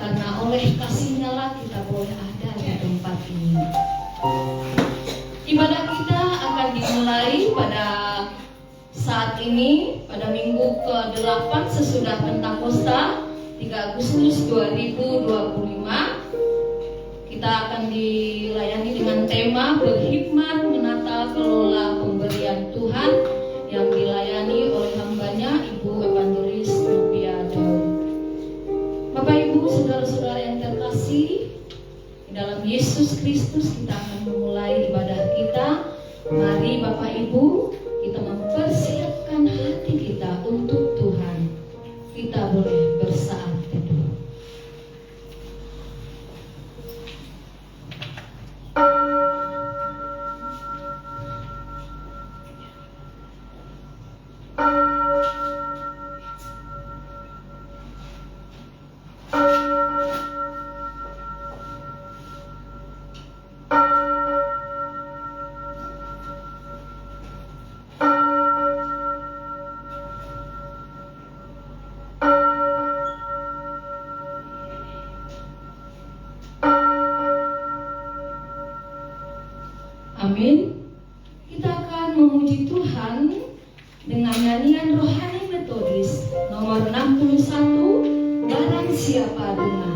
karena oleh kasih-Nya lah kita boleh ada di tempat ini. Ibadah kita akan dimulai pada saat ini, pada minggu ke-8 sesudah Pentakosta 3 Agustus 2025. Kita akan dilayani dengan tema berhikmat menata kelola pemberian Tuhan yang dilayani oleh hambanya Ibu Evangelis Rupiado. Bapak Ibu, saudara-saudara yang terkasih, di dalam Yesus Kristus kita akan memulai ibadah kita. Mari Bapak Ibu, kita mempersiapkan hati kita untuk Tuhan. Kita boleh bersaat teduh. Amin. Kita akan memuji Tuhan dengan nyanyian rohani metodis nomor 61, Barang Siapa Dengar.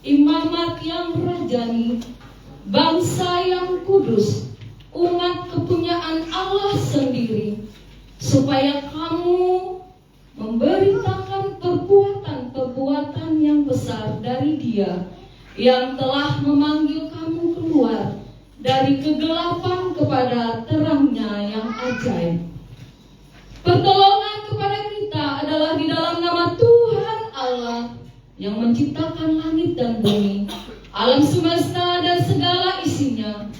imamat yang rajani, bangsa yang kudus, umat kepunyaan Allah sendiri, supaya kamu memberitakan perbuatan-perbuatan yang besar dari Dia yang telah memanggil kamu keluar dari kegelapan kepada terang-Nya yang ajaib. Pertolongan kepada kita adalah di dalam nama Tuhan Allah yang menciptakan langit dan bumi, alam semesta dan segala isinya.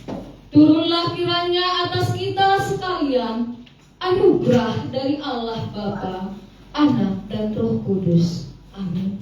Turunlah kiranya atas kita sekalian anugerah dari Allah Bapa, Anak, dan Roh Kudus. Amin.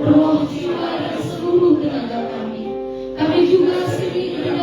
Roh, jiwa, dan seluruh tenaga kami juga sendiri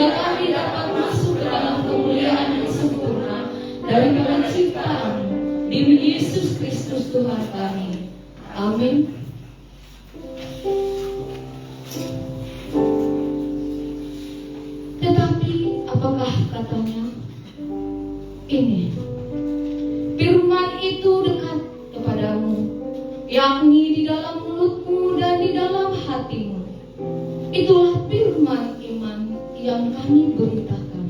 sehingga kami dapat masuk ke dalam kemuliaan yang sempurna dari penciptaan demi Yesus Kristus Tuhan kami. Amin. Tetapi apakah katanya? Ini firman itu dekat kepadamu, yakni di dalam mulutmu dan di dalam hatimu. Itulah firman iman yang kami beritakan.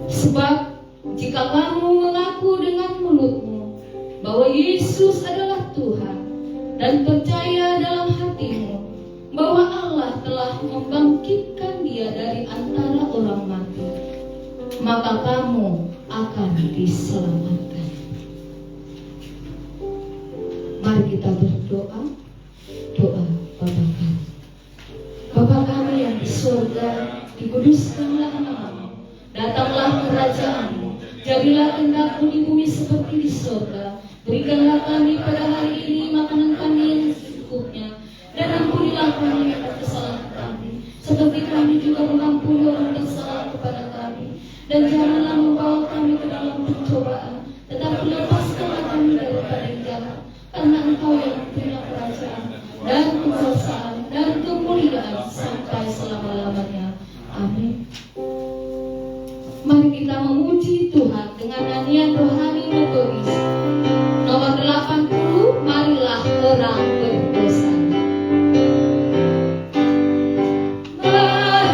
Sebab jika kamu mengaku dengan mulutmu bahwa Yesus adalah Tuhan dan percaya dalam hatimu bahwa Allah telah membangkitkan Dia dari antara orang mati, maka kamu akan diselamatkan. Mari kita berdoa. Doa Bapa kami. Bapa kami yang di surga, dikuduskanlah namamu. Datanglah kerajaanmu. Jadilah kehendak-Mu di bumi seperti di surga. Berikanlah kami pada hari ini makanan kami yang secukupnya, dan ampunilah kami atas kesalahan kami, seperti kami juga mengampuni orang bersalah kepada kami. Dan janganlah membawa kami ke dalam pencobaan, tetapi lepaskanlah kami daripada yang jahat, karena Engkau yang punya kerajaan dan kekuasaan dan kemuliaan sampai selama-lamanya. Amin. Mari kita memuji Tuhan dengan nyanyian rohani metodis nomor 80, marilah orang berdosa. Janganlah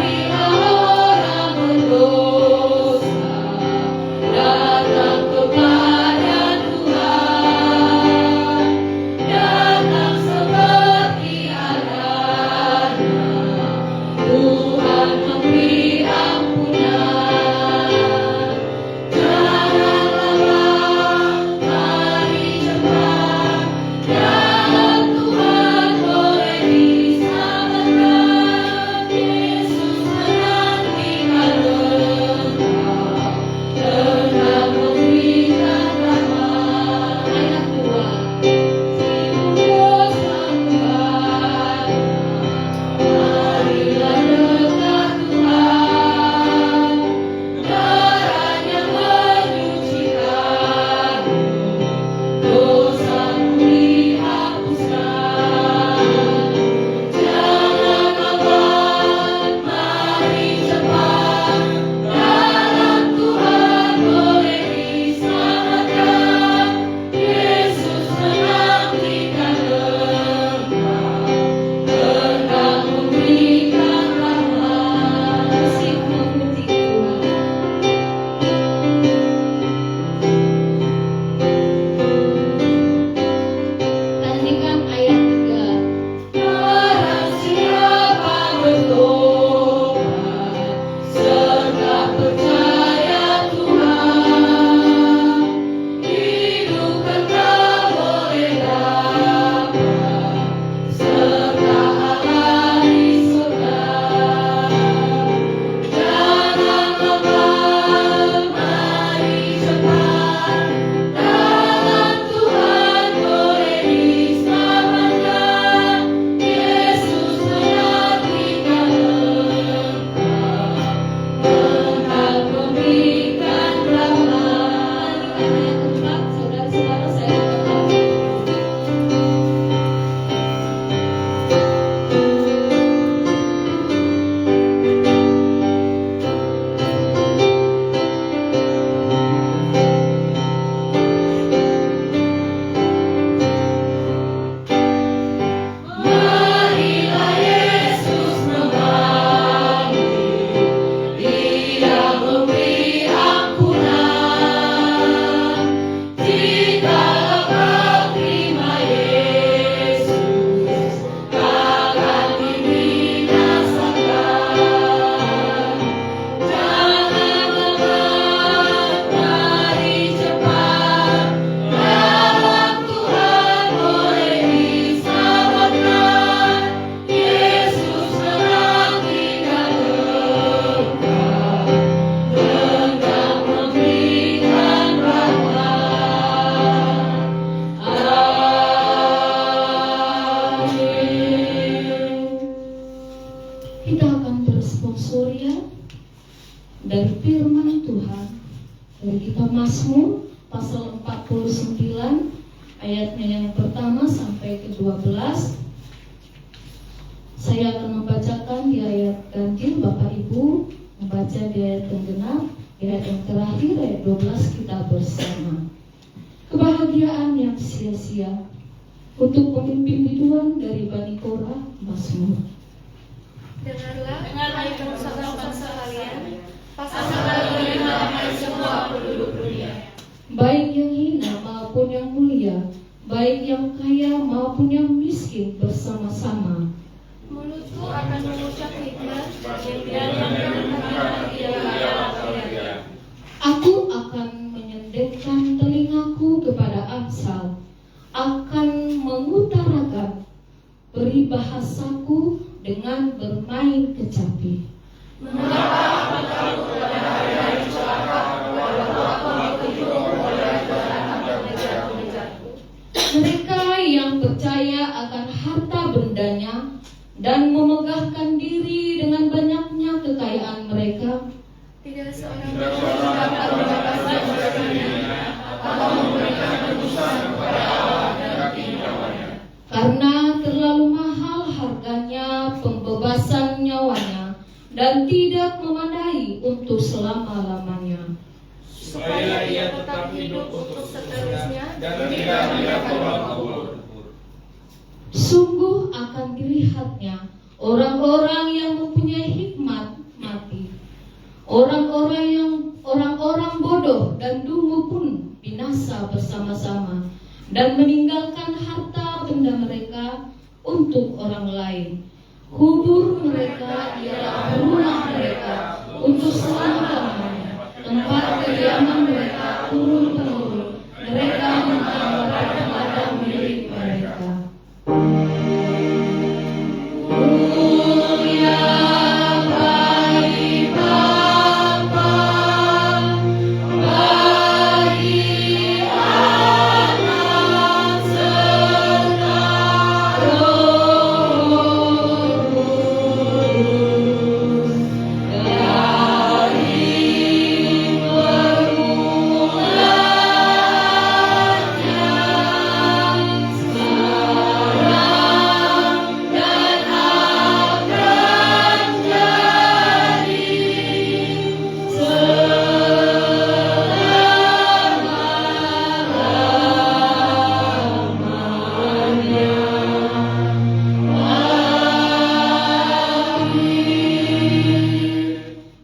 Surya dari firman Tuhan dari kitab Mazmur pasal 49 ayatnya yang pertama sampai ke-12. Saya akan membacakan di ayat ganjil, Bapak Ibu membaca di ayat yang genap, di ayat yang terakhir ayat 12 kita bersama. Kebahagiaan yang sia-sia untuk pemimpin biduan dari Bani Korah, Mazmur. Dengarlah, hai bangsa-bangsa sekalian, pasanglah telinga hai semua penduduk dunia. Baik yang hina maupun yang mulia, baik yang kaya maupun yang miskin bersama-sama. Mulutku akan mengucap hikmat, yang akan ialah kalian. Aku akan menyendekkan telingaku kepada Amsal, akan mengutarakan peribahasaku dengan bermain kecapi. Mengapa matamu kepada hari-hari celaka, waktu aku dikejung oleh beranak pengejar-pengejarku? Mereka yang percaya akan harta bendanya dan memegahkan diri dengan banyaknya kekayaan mereka, Tidak seorang pun dapat membebaskan dirinya atau memberikan tebusan kepada Allah dari nyawanya. karena terlalu mahal harganya pembebasan nyawanya dan tidak memadai untuk selama-lamanya. Supaya ia tetap hidup untuk seterusnya dan tidak dilakukan kubur. Sungguh akan dilihatnya orang-orang yang mempunyai hikmat mati. Orang-orang bodoh dan dungu pun binasa bersama-sama dan meninggalkan harta benda mereka untuk orang lain. Kubur mereka ialah rumah mereka untuk selama-lamanya, tempat kediaman mereka turun-temurun. Mereka menambahkan ladang milik mereka.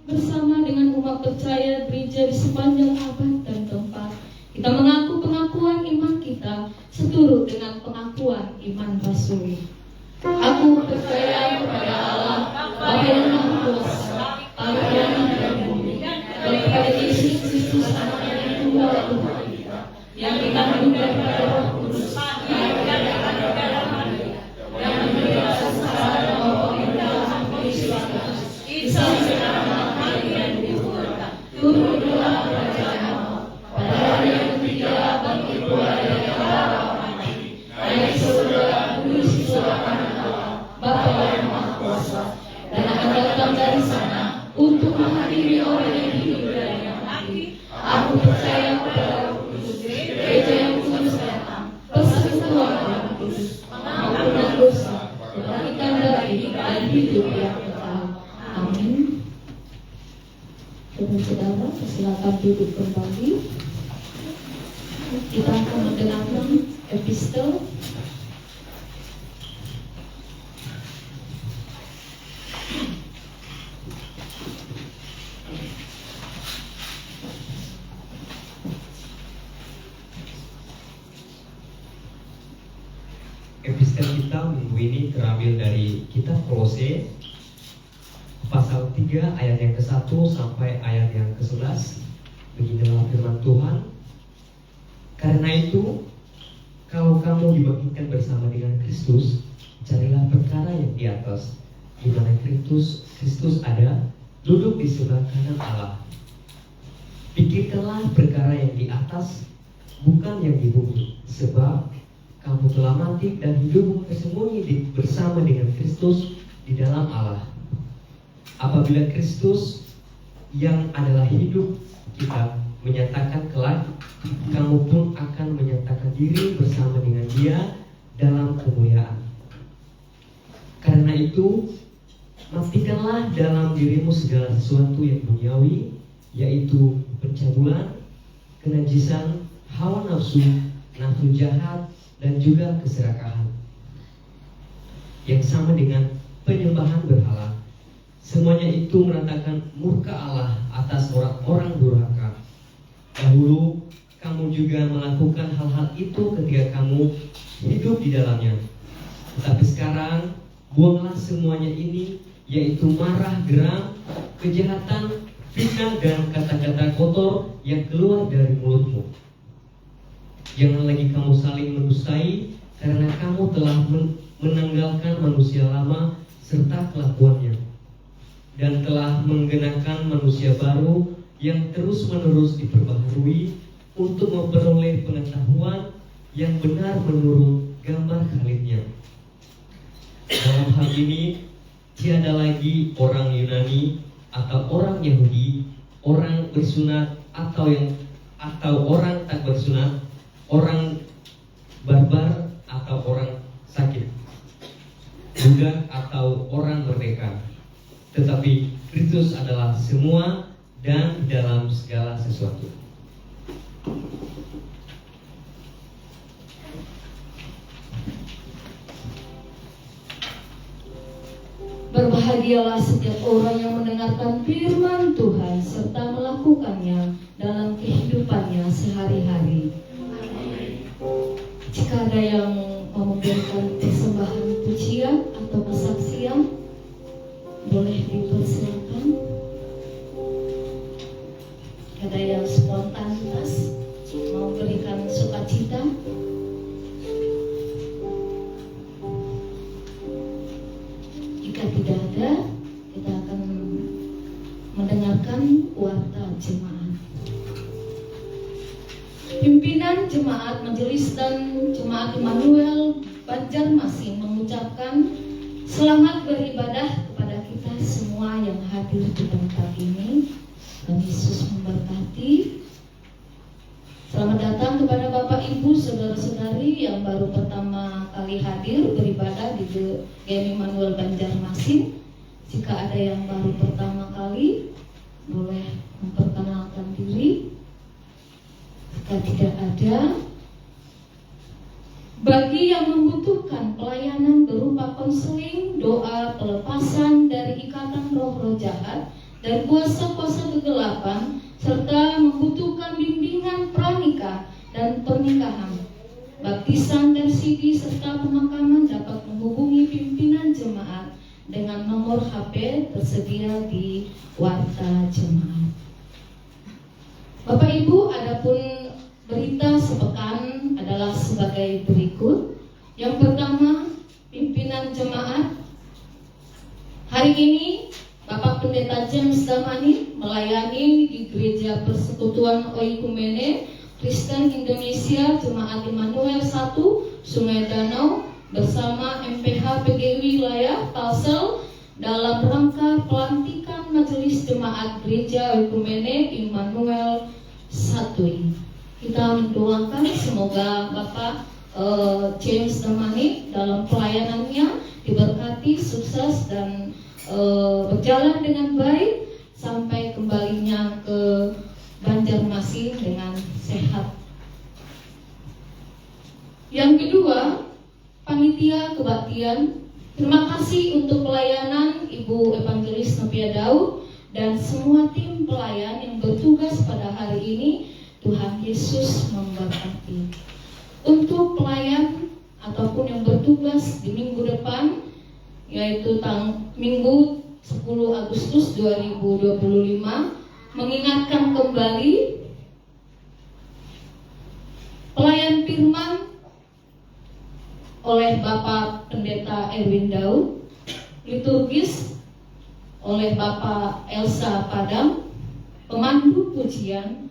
Bersama dengan umat percaya gereja di sepanjang abad dan tempat, kita mengaku pengakuan iman kita seturut dengan pengakuan iman rasuli. Aku percaya kepada Allah, Bapa yang Maha Kuasa, Bapa yang dan bumi, dan kepada Yesus Kristus Anaknya yang tunggal Tuhan kita, yang dikandung daripada Roh Kudus, yang menderita sengsara dan bapa dalam Kristus, Isa turun dalam kerajaan Allah, pada hari yang ketiga bangkit pula dari orang mati, naik surga, duduk di sebelah kanan Allah, Bapa yang Maha Kuasa, dan akan datang dari sana untuk menghakimi orang yang hidup dan yang mati. Aku percaya kepada Roh Kudus, gereja yang kudus dan am, persekutuan orang kudus, pengampunan dosa, kebangkitan dari dan hidup yang kekal. Amin. Saudara, silakan duduk kembali. Kita akan mendengarkan epistel Epistel kita minggu ini terambil dari kitab Kolose pasal 3 ayat yang ke-1 sampai ayat yang ke-11. Beginilah firman Tuhan. Karena itu, kalau kamu dibangkitkan bersama dengan Kristus, carilah perkara yang di atas, di mana Kristus ada, duduk di sebelah kanan Allah. Pikirkanlah perkara yang di atas, bukan yang di bumi, sebab kamu telah mati dan hidupmu tersembunyi bersama dengan Kristus di dalam Allah. apabila Kristus yang adalah hidup kita menyatakan kelak, kamu pun akan menyatakan diri bersama dengan Dia dalam kemuliaan. Karena itu, matikanlah dalam dirimu segala sesuatu yang duniawi, yaitu pencabulan, kenajisan, hawa nafsu, nafsu jahat, dan juga keserakahan, yang sama dengan penyembahan berhala. Semuanya itu menandakan murka Allah atas orang-orang durhaka. Dahulu kamu juga melakukan hal-hal itu ketika kamu hidup di dalamnya. Tetapi sekarang buanglah semuanya ini, yaitu marah, geram, kejahatan, fitnah, dan kata-kata kotor yang keluar dari mulutmu. Jangan lagi kamu saling mendustai, karena kamu telah menanggalkan manusia lama serta kelakuannya, dan telah menggenakan manusia baru yang terus-menerus diperbaharui untuk memperoleh pengetahuan yang benar menurut gambar Khalidnya. Dalam hal ini tiada lagi orang Yunani atau orang Yahudi, orang bersunat atau orang tak bersunat, orang barbar atau orang sakit, budak atau orang merdeka, tetapi Kristus adalah semua dan dalam segala sesuatu. Berbahagialah setiap orang yang mendengarkan firman Tuhan serta melakukannya dalam kehidupannya sehari-hari. Jika ada yang mau memberikan persembahan pujian atau kesaksian, boleh dipersilakan. Ada yang spontanitas mau berikan sukacita. Jika tidak ada, kita akan mendengarkan warta jemaat. Pimpinan jemaat majelis dan jemaat Immanuel Banjarmasin mengucapkan selamat beribadah kepada kita semua yang hadir di tempat ini. Dan Yesus memberkati. Selamat datang kepada Bapak Ibu, saudara-saudari yang baru pertama kali hadir beribadah di GMI Immanuel Banjarmasin. Jika ada yang baru pertama kali, boleh memperkenalkan diri. Jika tidak ada, bagi yang membutuhkan pelayanan berupa konseling, doa, pelepasan dari ikatan roh-roh jahat dan kuasa-kuasa kegelapan, serta membutuhkan bimbingan pranikah dan pernikahan, baptisan dan CD serta pemakaman, dapat menghubungi pimpinan jemaat dengan nomor HP tersedia di warta jemaat. Bapak Ibu, adapun berita sepekan adalah sebagai berikut. Yang pertama, pimpinan jemaat hari ini Bapak Pendeta James Damani melayani di Gereja Persekutuan Oikumene Kristen Indonesia Jemaat Immanuel 1 Sungai Danau bersama MPH PGI Wilayah Kalsel dalam rangka pelantikan Majelis Jemaat Gereja Oikumene Immanuel 1 ini. Kita mendoakan semoga Bapak James Damani dalam pelayanannya diberkati, sukses, dan berjalan dengan baik sampai kembalinya ke Banjarmasin dengan sehat. Yang kedua, panitia kebaktian, terima kasih untuk pelayanan Ibu Evangelis Novia Daud dan semua tim pelayan yang bertugas pada hari ini. Tuhan Yesus memberkati. Untuk pelayan ataupun yang bertugas di minggu depan, yaitu Minggu 10 Agustus 2025, mengingatkan kembali pelayan firman oleh Bapak Pendeta Erwin Daud, liturgis oleh Bapak Elsa Padam, pemandu pujian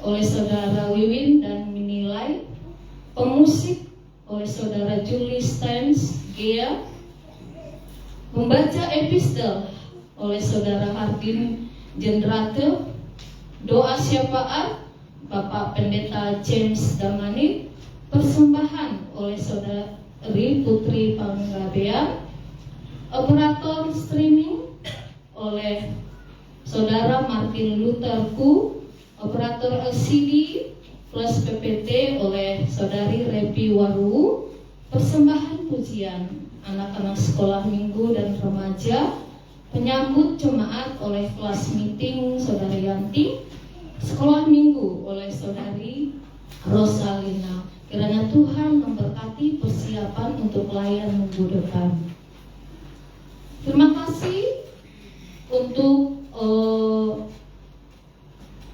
oleh Saudara Wiwin dan Minilai, pemusik oleh Saudara Julie Stens Gea, membaca epistel oleh Saudara Hardin Jendrate. Doa syafaat Bapak Pendeta James Damani. Persembahan oleh Saudari Putri Panggabean. Operator streaming oleh Saudara Martin Luther Ku. Operator LCD plus PPT oleh Saudari Repi Waru. Persembahan pujian anak-anak sekolah minggu dan remaja. Penyambut jemaat oleh kelas meeting Saudari Yanti. Sekolah minggu oleh Saudari Rosalina. Kiranya Tuhan memberkati persiapan untuk layan minggu depan. Terima kasih untuk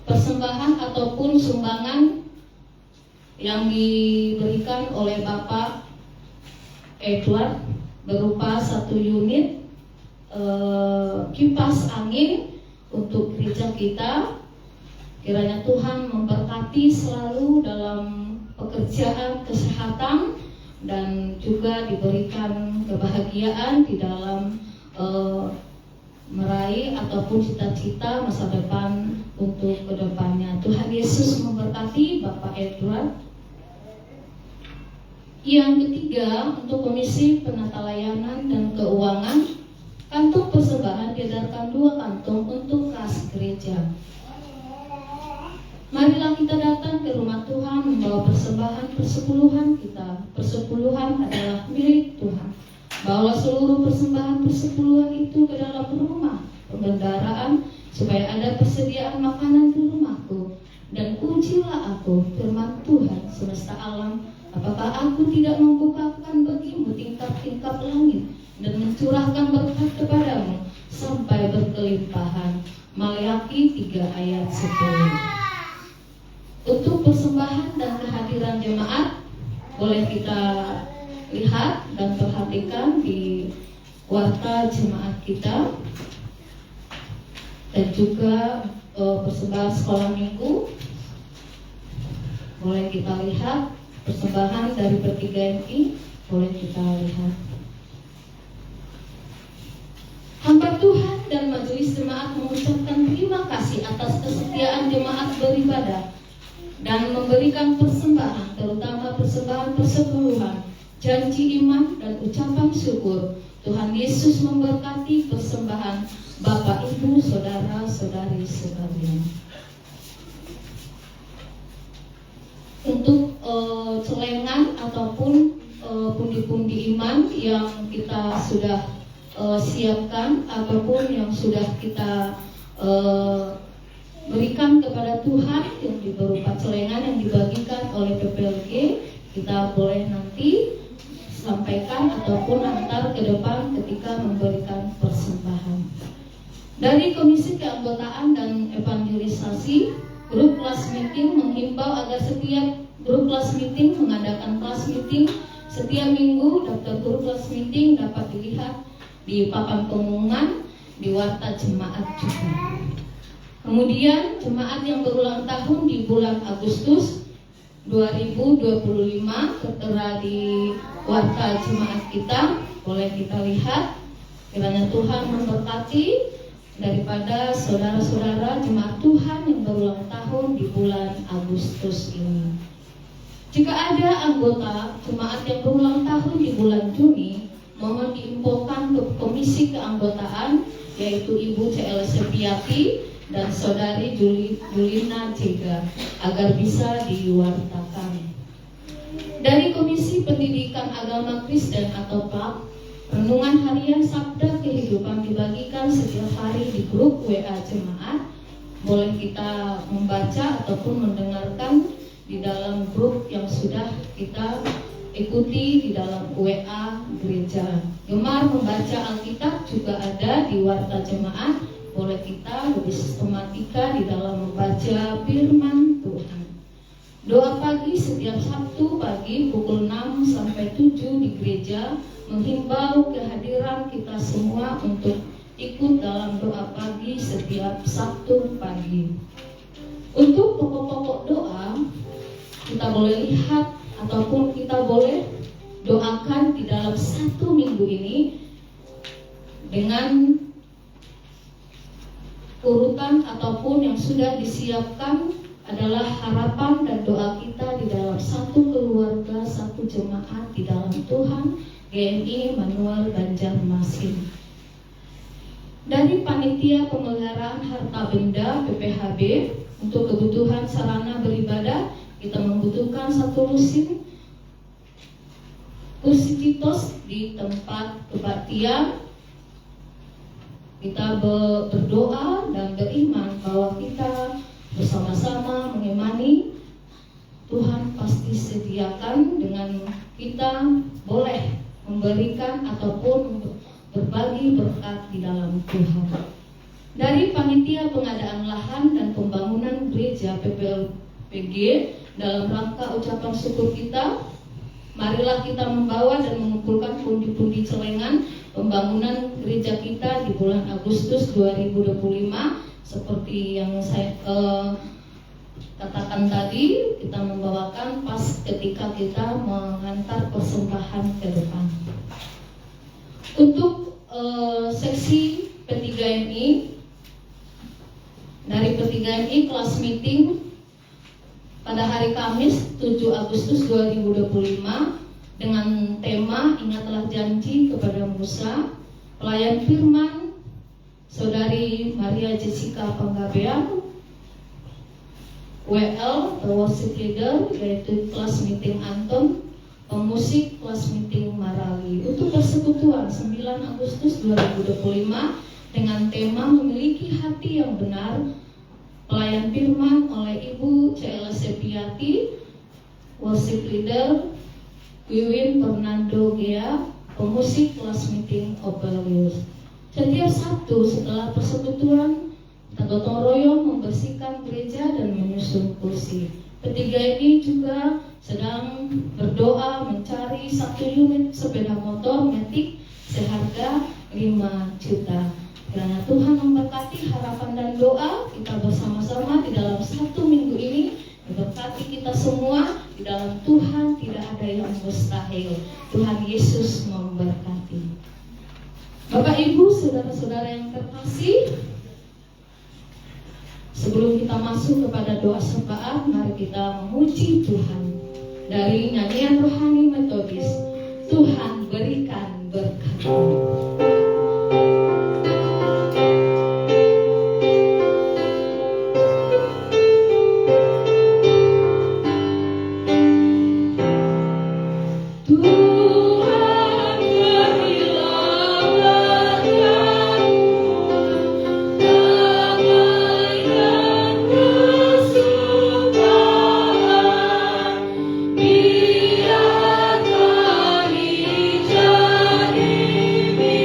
persembahan ataupun sumbangan yang diberikan oleh Bapak Edward berupa 1 unit kipas angin untuk gereja kita. Kiranya Tuhan memberkati selalu dalam pekerjaan kesehatan dan juga diberikan kebahagiaan di dalam meraih ataupun cita-cita masa depan untuk kedepannya. Tuhan Yesus memberkati Bapak Edward. Yang ketiga, untuk Komisi Penata Layanan dan Keuangan, kantong persembahan diedarkan 2 kantong untuk kas gereja. Marilah kita datang ke rumah Tuhan membawa persembahan persepuluhan kita. Persepuluhan adalah milik Tuhan. Bawa seluruh persembahan persepuluhan itu ke dalam rumah perbendaharaan supaya ada persediaan makanan di rumahku. Dan ujilah aku, firman Tuhan semesta alam, apakah aku tidak membukakan bagimu tingkap-tingkap langit dan mencurahkan berkat kepadamu sampai berkelimpahan. Maleakhi 3 ayat 10. Untuk persembahan dan kehadiran jemaat boleh kita lihat dan perhatikan di warta jemaat kita, dan juga persembahan sekolah minggu boleh kita lihat. Persembahan dari P3MI boleh kita lihat. Hamba Tuhan dan majelis jemaat mengucapkan terima kasih atas kesetiaan jemaat beribadah dan memberikan persembahan, terutama persembahan persepuluhan, janji iman dan ucapan syukur. Tuhan Yesus memberkati persembahan Bapak, Ibu, Saudara-saudari sekalian. Untuk celengan ataupun pundi-pundi iman yang kita sudah siapkan ataupun yang sudah kita berikan kepada Tuhan yang berupa celengan yang dibagikan oleh PPLG, kita boleh nanti sampaikan ataupun antar ke depan ketika memberikan persembahan. Dari Komisi Keanggotaan dan Evangelisasi, grup kelas meeting menghimbau agar setiap grup kelas meeting mengadakan kelas meeting setiap minggu. Daftar grup kelas meeting dapat dilihat di papan pengumuman di warta jemaat juga. Kemudian jemaat yang berulang tahun di bulan Agustus 2025 tertera di warta jemaat kita, boleh kita lihat. Kiranya Tuhan memberkati daripada saudara-saudara jemaat Tuhan yang berulang tahun di bulan Agustus ini. Jika ada anggota jemaat yang berulang tahun di bulan Juni, mohon diinfokan ke Komisi Keanggotaan, yaitu Ibu CL Sepiati dan Saudari Julina Jega, agar bisa diwartakan. Dari Komisi Pendidikan Agama Kristen atau PAK, renungan harian Sabda Kehidupan dibagikan setiap hari di grup WA jemaat. Boleh kita membaca ataupun mendengarkan di dalam grup yang sudah kita ikuti di dalam WA gereja. Gemar membaca Alkitab juga ada di warta jemaat. Boleh kita lebih sistematika di dalam membaca firman Tuhan. Doa pagi setiap Sabtu pagi pukul 6 sampai 7 di gereja menghimbau kehadiran kita semua untuk ikut dalam doa pagi setiap Sabtu pagi. Untuk pokok-pokok doa kita boleh lihat ataupun kita boleh doakan di dalam 1 minggu ini dengan urutan ataupun yang sudah disiapkan adalah harapan dan doa kita di dalam satu keluarga, satu jemaat di dalam Tuhan, GMI Manual Banjarmasin. Dari Panitia Pemeliharaan Harta Benda PPHB, untuk kebutuhan sarana beribadah, kita membutuhkan satu lusin Kusititos di tempat kebaktian. Kita berdoa dan beriman bahwa kita bersama-sama mengimani Tuhan pasti sediakan dengan kita boleh memberikan ataupun berbagi berkat di dalam Tuhan. Dari Panitia Pengadaan Lahan dan Pembangunan Gereja PPLPG, dalam rangka ucapan syukur kita, marilah kita membawa dan mengumpulkan pundi-pundi celengan pembangunan gereja kita di bulan Agustus 2025 seperti yang saya katakan tadi. Kita membawakan pas ketika kita mengantar persembahan ke depan. Untuk seksi P3MI, dari P3MI kelas meeting pada hari Kamis 7 Agustus 2025 dengan tema Ingatlah Janji kepada Musa. Pelayan firman Saudari Maria Jessica Panggabean, WL worship leader, yaitu kelas meeting Anton, pemusik kelas meeting Marali. Untuk persekutuan 9 Agustus 2025 dengan tema Memiliki Hati yang Benar, pelayan firman oleh Ibu C.L. Sepiati, worship leader Wiwin Fernando Gea, pemusik kelas meeting Opelius. Setiap Sabtu setelah persekutuan, kita gotong royong membersihkan gereja dan menyusun kursi. Ketiga ini juga sedang berdoa mencari 1 unit sepeda motor Matic seharga 5 juta. Karena Tuhan memberkati harapan dan doa kita bersama-sama di dalam 1 minggu ini, memberkati kita semua. Di dalam Tuhan tidak ada yang mustahil. Tuhan Yesus memberkati. Bapak Ibu, saudara-saudara yang terkasih, sebelum kita masuk kepada doa syafaat, mari kita memuji Tuhan. Dari nyanyian rohani metodis, Tuhan berikan berkat. Biarkan jadi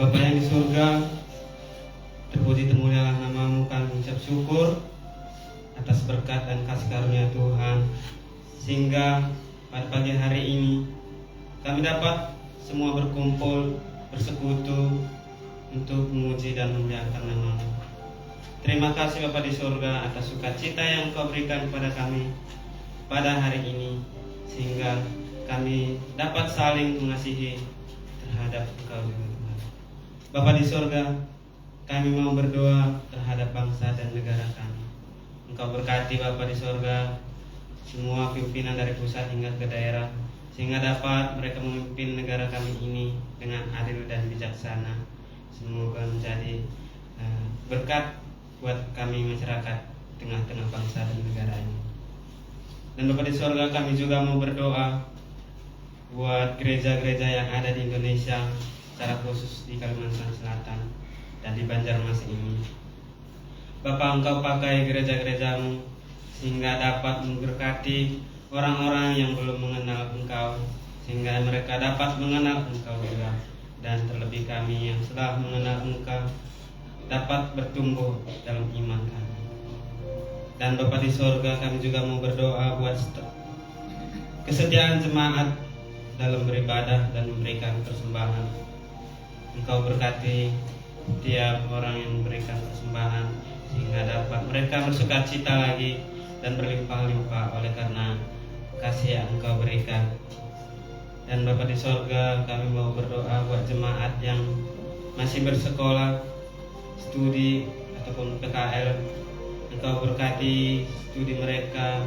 Bapa yang di surga, terpuji termulialah namamu. Kami mengucap syukur atas berkat dan kasih karunia Tuhan, sehingga pada pagi hari ini kami dapat semua berkumpul, bersekutu untuk memuji dan memuliakan namamu. Terima kasih Bapa di surga atas sukacita yang Kau berikan kepada kami pada hari ini, sehingga kami dapat saling mengasihi terhadap Engkau juga Tuhan. Bapa di surga, kami mau berdoa terhadap bangsa dan negara kami. Engkau berkati Bapa di surga semua pimpinan dari pusat hingga ke daerah, sehingga dapat mereka memimpin negara kami ini dengan adil dan bijaksana. Semoga menjadi berkat buat kami masyarakat tengah-tengah bangsa dan negara ini. Dan Bapa di surga, kami juga mau berdoa buat gereja-gereja yang ada di Indonesia, secara khusus di Kalimantan Selatan dan di Banjarmasin ini. Bapa, Engkau pakai gereja-gerejamu sehingga dapat memberkati orang-orang yang belum mengenal Engkau, sehingga mereka dapat mengenal Engkau juga. Dan terlebih kami yang sudah mengenal Engkau dapat bertumbuh dalam iman kami. Dan Bapa di surga, kami juga mau berdoa buat kesetiaan jemaat dalam beribadah dan memberikan persembahan. Engkau berkati setiap orang yang memberikan persembahan, sehingga dapat mereka bersukacita lagi dan berlimpah-limpah oleh karena kasih yang Engkau berikan. Dan Bapa di surga, kami mau berdoa buat jemaat yang masih bersekolah, studi ataupun PKL. Engkau berkati studi mereka,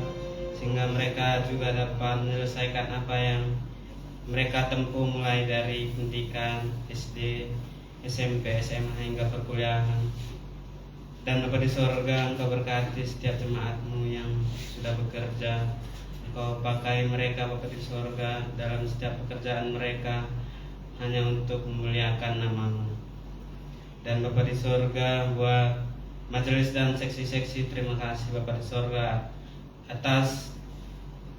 sehingga mereka juga dapat menyelesaikan apa yang mereka tempuh mulai dari pendidikan SD, SMP, SMA hingga perkuliahan. Dan Bapa di surga, Engkau berkati setiap jemaat-Mu yang sudah bekerja. Engkau pakai mereka Bapa di surga dalam setiap pekerjaan mereka hanya untuk memuliakan nama-Mu. Dan Bapa di surga, buat majelis dan seksi-seksi, terima kasih Bapa di surga atas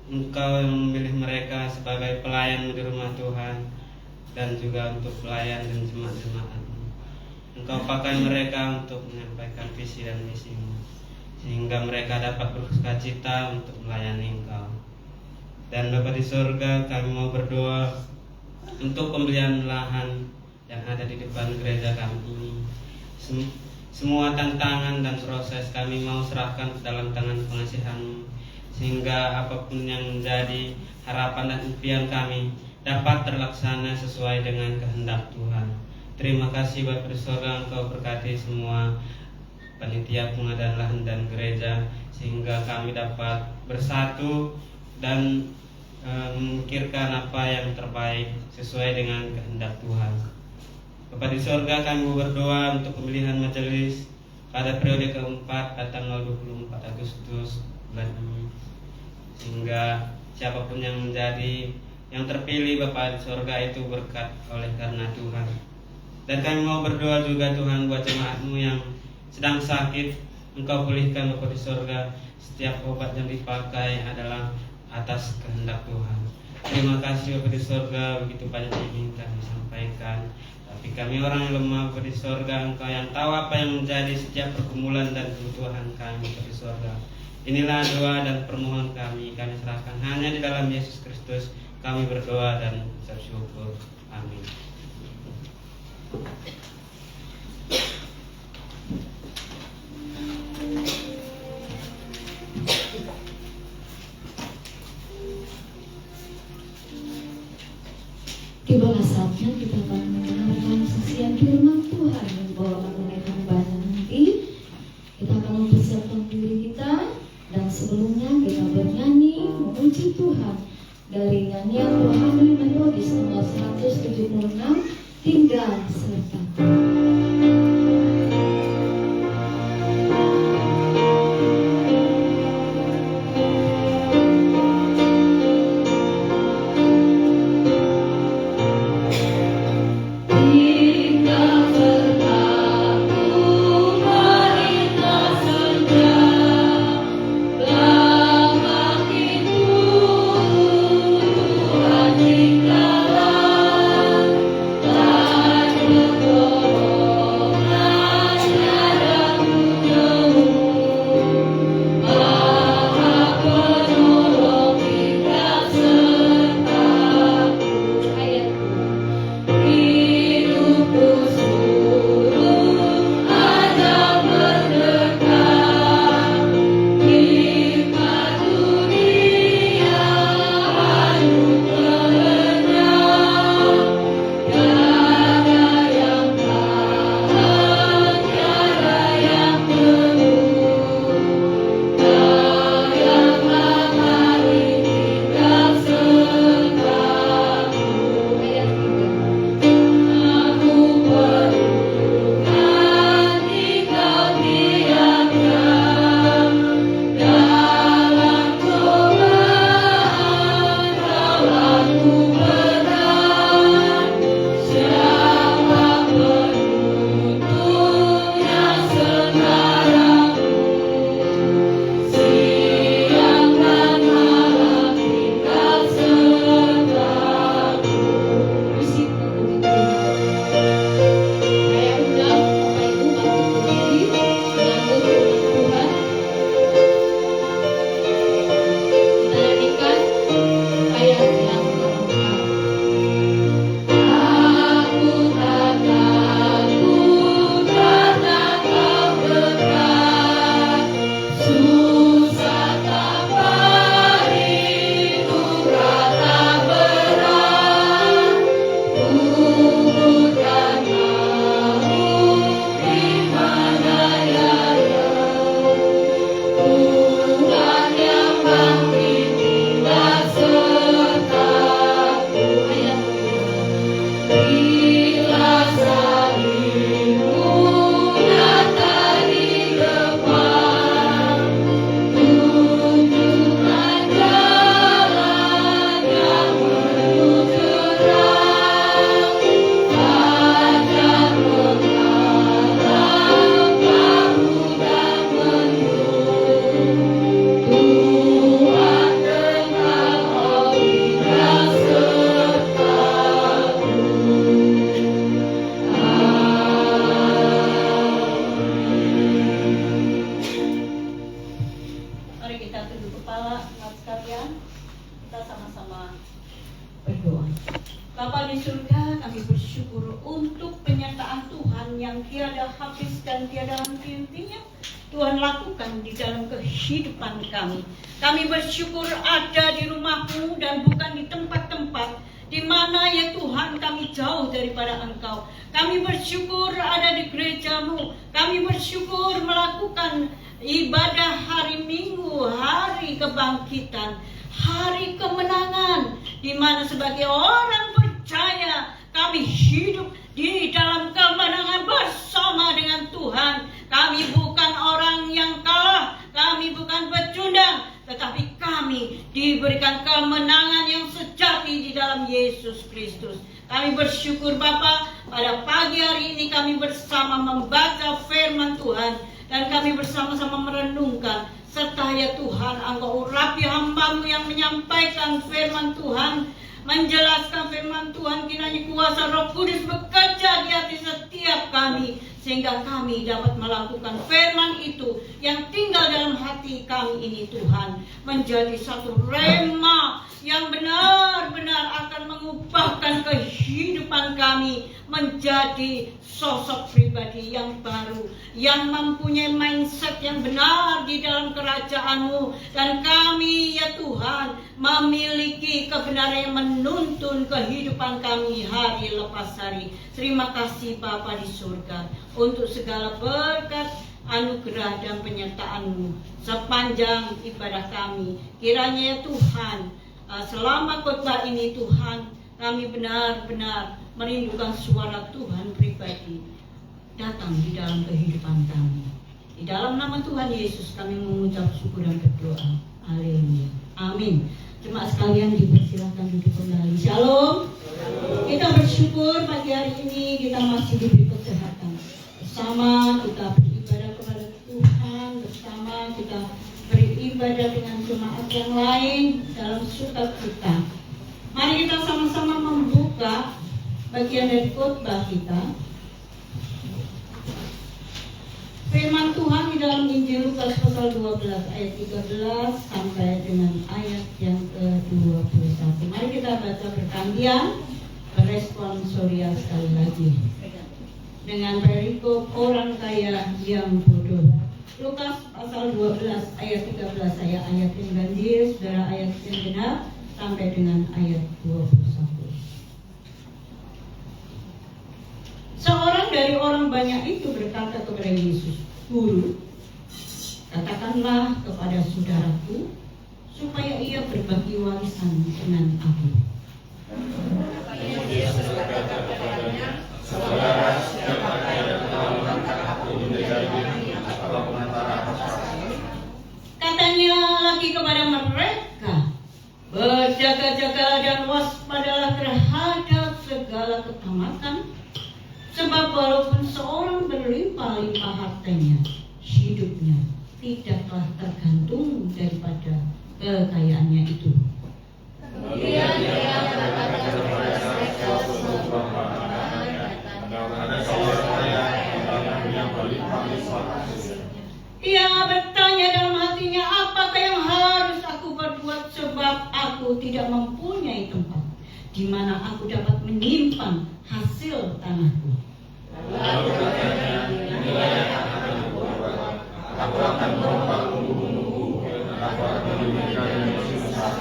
Engkau yang memilih mereka sebagai pelayan di rumah Tuhan, dan juga untuk pelayan dan jemaat-jemaat-Mu. Engkau pakai mereka untuk menyampaikan visi dan misi-Mu, sehingga mereka dapat bersukacita untuk melayani Engkau. Dan Bapa di surga, kami mau berdoa untuk pembelian lahan yang ada di depan gereja kami ini. Semua tantangan dan proses kami mau serahkan ke dalam tangan pengasihan-Mu, sehingga apapun yang menjadi harapan dan impian kami dapat terlaksana sesuai dengan kehendak Tuhan. Terima kasih Bapa di surga, Engkau berkati semua panitia pengadaan lahan dan gereja, sehingga kami dapat bersatu dan memikirkan apa yang terbaik sesuai dengan kehendak Tuhan. Bapa di surga, kami berdoa untuk pemilihan majelis pada periode keempat pada tanggal 24 Agustus bulan ini, sehingga siapapun yang menjadi yang terpilih Bapa di surga itu berkat oleh karena Tuhan. Dan kami mau berdoa juga Tuhan buat jemaat-Mu yang sedang sakit, Engkau pulihkan Bapa di surga. Setiap obat yang dipakai adalah atas kehendak Tuhan. Terima kasih Bapa di surga, begitu banyak yang ingin kami sampaikan, tapi kami orang yang lemah Bapa di surga, Engkau yang tahu apa yang menjadi setiap pergumulan dan kebutuhan kami Bapa di surga. Inilah doa dan permohonan kami serahkan hanya di dalam Yesus Kristus. Kami berdoa dan bersyukur. Amin. Tibalah saatnya kita akan mendengarkan saksian firman Tuhan yang dibawakan oleh hamba nanti. Kita akan mempersiapkan diri kita, dan sebelumnya kita bernyanyi memuji Tuhan dari nyanyian rohani melodis nomor 176, Tinggal Sertaku. Tinggal sekalian, kita sama-sama berdoa. Bapa di surga, kami bersyukur untuk penyertaan Tuhan yang tiada habis dan tiada henti-hentinya Tuhan lakukan di dalam kehidupan kami. Kami bersyukur ada di rumah-Mu dan bukan di tempat-tempat di mana ya Tuhan kami jauh daripada Engkau. Kami bersyukur ada di gereja-Mu. Kami bersyukur melakukan ibadah hari Minggu, hari kebangkitan, hari kemenangan, di mana sebagai orang percaya kami hidup di dalam kemenangan bersama dengan Tuhan. Kami bukan orang yang kalah, kami bukan pecundang, tetapi kami diberikan kemenangan yang sejati di dalam Yesus Kristus. Kami bersyukur Bapa, pada pagi hari ini kami bersama membaca firman Tuhan dan kami bersama-sama merenungkan. Serta ya Tuhan, Engkau urapi hamba-Mu yang menyampaikan firman Tuhan, menjelaskan firman Tuhan, kiranya kuasa Roh Kudus bekerja di hati setiap kami, sehingga kami dapat melakukan firman itu yang tinggal dalam hati kami ini Tuhan, menjadi satu rema yang benar-benar akan mengubahkan kehidupan kami menjadi sosok pribadi yang baru, yang mempunyai mindset yang benar di dalam kerajaan-Mu. Dan kami ya Tuhan memiliki kebenaran yang menuntun kehidupan kami hari lepas hari. Terima kasih Bapa di surga untuk segala berkat, anugerah dan penyertaan-Mu sepanjang ibadah kami. Kiranya ya Tuhan, selama khotbah ini Tuhan, kami benar-benar merindukan suara Tuhan pribadi datang di dalam kehidupan kami. Di dalam nama Tuhan Yesus kami mengucap syukur dan berdoa. Haleluya. Amin. Jemaat sekalian dipersilakan duduk kembali. Shalom. Kita bersyukur pagi hari ini kita masih diberi kesehatan. Bersama kita beribadah kepada Tuhan, bersama kita beribadah dengan jemaat yang lain dalam sukacita. Mari kita sama-sama membuka bagian dari khotbah kita. Firman Tuhan di dalam Injil Lukas pasal 12 ayat 13 sampai dengan ayat yang ke-21. Mari kita baca bergantian, beresponsorial sekali lagi dengan perikop orang kaya yang bodoh. Lukas pasal 12 ayat 13, saya ayat yang ganjil, saudara ayat yang genap sampai dengan ayat 21. Seorang dari orang banyak itu berkata kepada Yesus, Guru, katakanlah kepada saudaraku supaya ia berbagi warisan dengan aku. Yesus berkata kepadanya, Saudara, siapa yang telah mengangkat aku menjadi atau pengantar aku? Katanya lagi kepada mereka, berjaga-jagalah dan waspadalah terhadap segala ketamakan, sebab walaupun seorang berlimpah-limpah hartanya, hidupnya tidaklah tergantung daripada kekayaannya itu. Kemudian dia berkata kepada mereka semua, ada seorang kaya yang berlimpah-limpah. Ia bertanya dalam hatinya, apakah yang harus aku berbuat sebab aku tidak mempunyai tempat di mana aku dapat menyimpan hasil tanahku. Lalu katanya, inilah yang akan kubuat. Aku akan merubah umbu-umbuku, dan aku akan memberikan yang susah.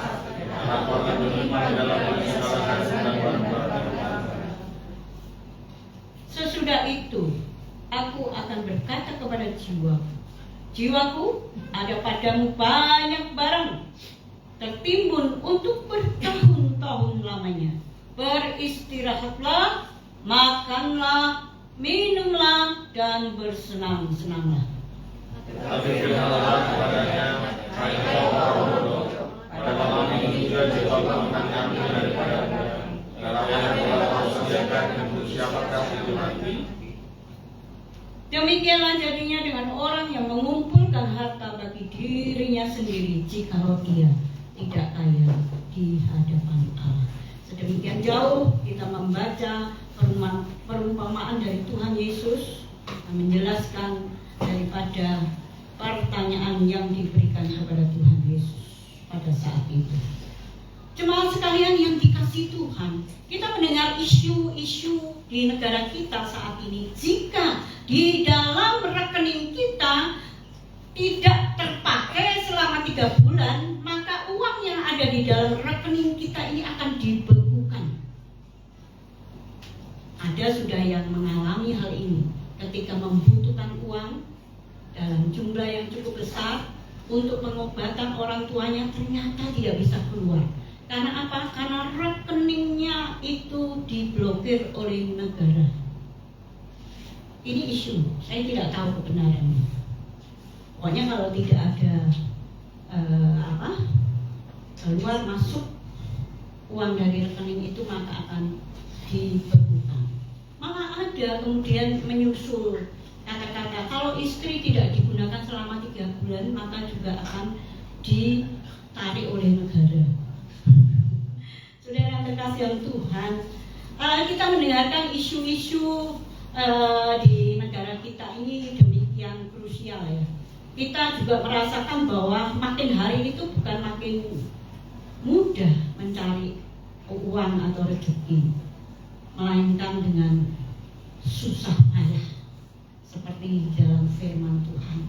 Aku akan menyimpan dalam segala hasil dan barang-barang. Sesudah itu, aku akan berkata kepada jiwaku, ada padamu banyak barang tertimbun untuk bertahun-tahun lamanya. Beristirahatlah, makanlah, minumlah, dan bersenang-senanglah. Tapi firmanlah kepadanya, hai orang bodoh, pada malam ini juga jiwaku menangkapmu daripada dalam yang telah kau sediakan untuk siapakah itu nanti. Demikianlah jadinya dengan orang yang mengumpulkan harta bagi dirinya sendiri, jikalau ia tidak kaya di hadapan Allah. Sedemikian jauh kita membaca perumpamaan dari Tuhan Yesus yang menjelaskan daripada pertanyaan yang diberikan kepada Tuhan Yesus pada saat itu. Jemaat sekalian yang dikasihi Tuhan, kita mendengar isu-isu di negara kita saat ini. Jika di dalam rekening kita tidak terpakai selama 3 bulan, maka uang yang ada di dalam rekening kita ini akan dibekukan. Ada sudah yang mengalami hal ini ketika membutuhkan uang dalam jumlah yang cukup besar untuk pengobatan orang tuanya, ternyata tidak bisa keluar. Karena apa? Karena rekeningnya itu diblokir oleh negara. Ini isu, saya tidak tahu kebenarannya. Pokoknya kalau tidak ada keluar masuk uang dari rekening itu, maka akan dibekukan. Malah ada kemudian menyusul kata-kata, kalau istri tidak digunakan selama 3 bulan, maka juga akan ditarik oleh negara. Saudara terkasih Tuhan, kita mendengarkan isu-isu di negara kita ini demikian krusial ya. Kita juga merasakan bahwa makin hari itu bukan makin mudah mencari uang atau rezeki, melainkan dengan susah payah. Seperti dalam firman Tuhan,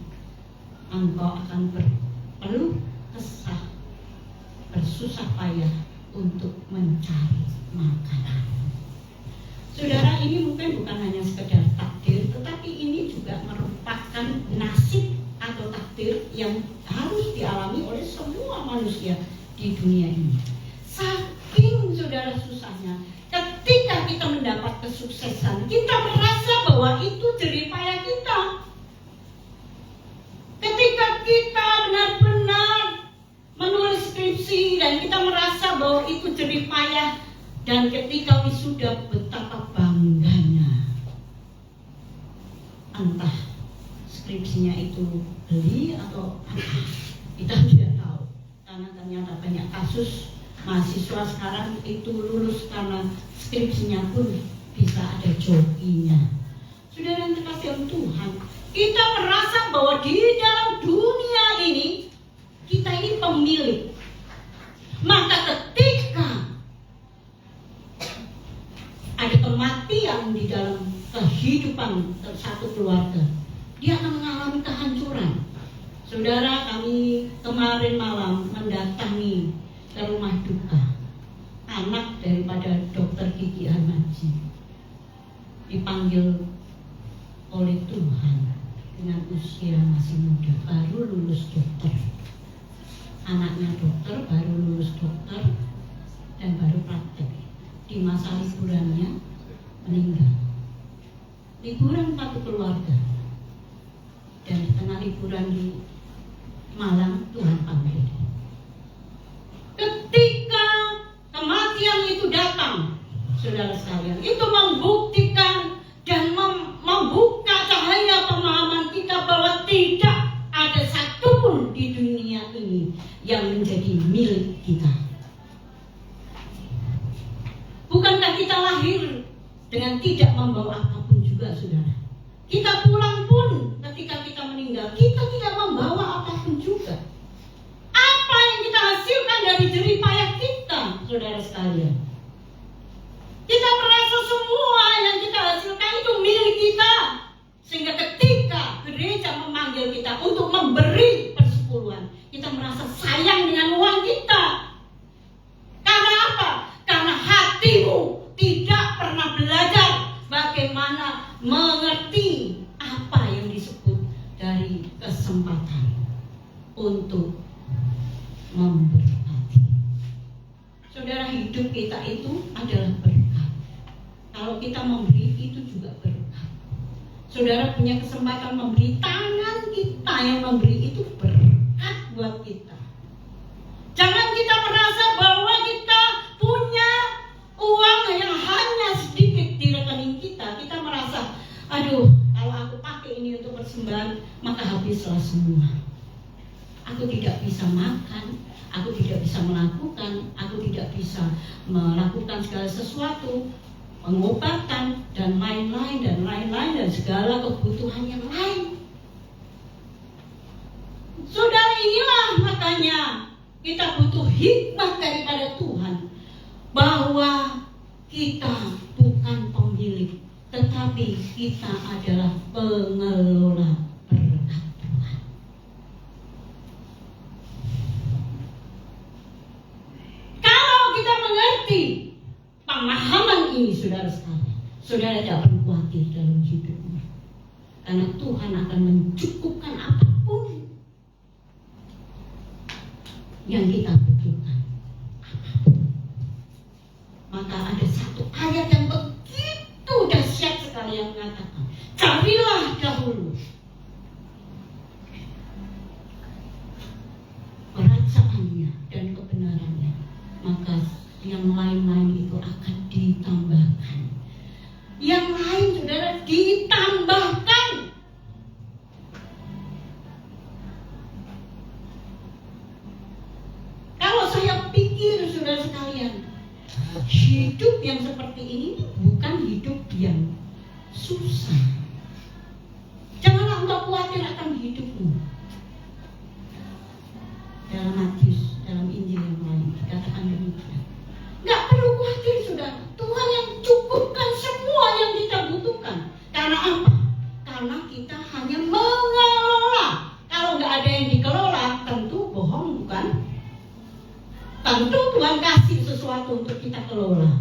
engkau akan berpeluh kesah, bersusah payah untuk mencari makanan. Saudara, ini mungkin bukan hanya sekedar takdir, tetapi ini juga merupakan nasib atau takdir yang harus dialami oleh semua manusia di dunia ini. Saking saudara susahnya, ketika kita mendapat kesuksesan, kita merasa bahwa itu jerih payah kita. Ketika kita benar-benar menulis skripsi dan kita merasa bahwa itu jerih payah, dan ketika wisuda betapa bangganya. Entah skripsinya itu beli atau apa, kita tidak tahu. Karena ternyata banyak kasus mahasiswa sekarang itu lulus karena skripsinya pun bisa ada jokinya. Saudara yang terkasih Tuhan, kita merasa bahwa di dalam dunia ini kita ini pemilik. Maka ketika ada kematian di dalam kehidupan satu keluarga, dia akan mengalami kehancuran. Saudara, kami kemarin malam mendatangi ke rumah duka anak daripada Dr. Kiki Ahmadji, dipanggil oleh Tuhan dengan usia masih muda, baru lulus dokter. Anaknya dokter, baru lulus dokter dan baru praktek. Di masa liburannya meninggal. Liburan satu keluarga. Dan di tengah liburan di Malang, Tuhan panggil. Ketika kematian itu datang, saudara sekalian, itu membuktikan dan membuka cahaya pemahaman kita bahwa tidak ada satupun di dunia ini yang menjadi milik kita. Bukankah kita lahir dengan tidak membawa apapun juga, saudara? Kita pulang pun ketika kita meninggal, kita tidak membawa apapun juga. Apa yang kita hasilkan dari jerih payah kita, saudara sekalian? Kita merasa semua yang kita hasilkan itu milik kita. Sehingga ketika gereja memanggil kita untuk memberi persepuluhan, kita merasa sayang dengan uang kita. Karena apa? Karena hatimu tidak pernah belajar bagaimana mengerti apa yang disebut dari kesempatan untuk memberkati. Saudara, hidup kita itu adalah berkat. Kalau kita memberi, itu juga berkat. Saudara punya kesempatan memberi, tangan kita yang memberi itu berkat buat kita. Jangan kita merasa bahwa kita punya uang yang hanya sedikit di rekening kita. Kita merasa, aduh, kalau aku pakai ini untuk persembahan, maka habislah semua. Aku tidak bisa makan, aku tidak bisa melakukan, aku tidak bisa melakukan segala sesuatu, pengobatan dan lain-lain dan segala kebutuhan yang lain. Saudara, inilah makanya Kita butuh hikmat daripada Tuhan, bahwa kita bukan pemilik, tetapi kita adalah pengelola berkat Tuhan. Kalau kita mengerti pemahaman ini, saudara sekalian, saudara tidak perlu khawatir dalam hidupnya, karena Tuhan akan mencukupkan apapun yang kita butuhkan. Maka ada satu ayat yang begitu dahsyat sekali yang mengatakan, carilah dahulu kerajaannya dan kebenarannya, maka yang lain-lain itu akan ditambahkan. Yang lain, saudara, ditambahkan. Kalau saya pikir, saudara sekalian, hidup yang seperti ini bukan hidup yang susah. Janganlah engkau khawatir akan hidupmu. Dalam Matius, dalam Injil yang lain dikatakan demikian. Nggak perlu khawatir, saudara. Tuhan yang cukupkan semua yang kita butuhkan. Karena apa? Karena kita hanya mengelola. Kalau nggak ada yang dikelola, tentu bohong, bukan? Tentu Tuhan kasih sesuatu untuk kita kelola.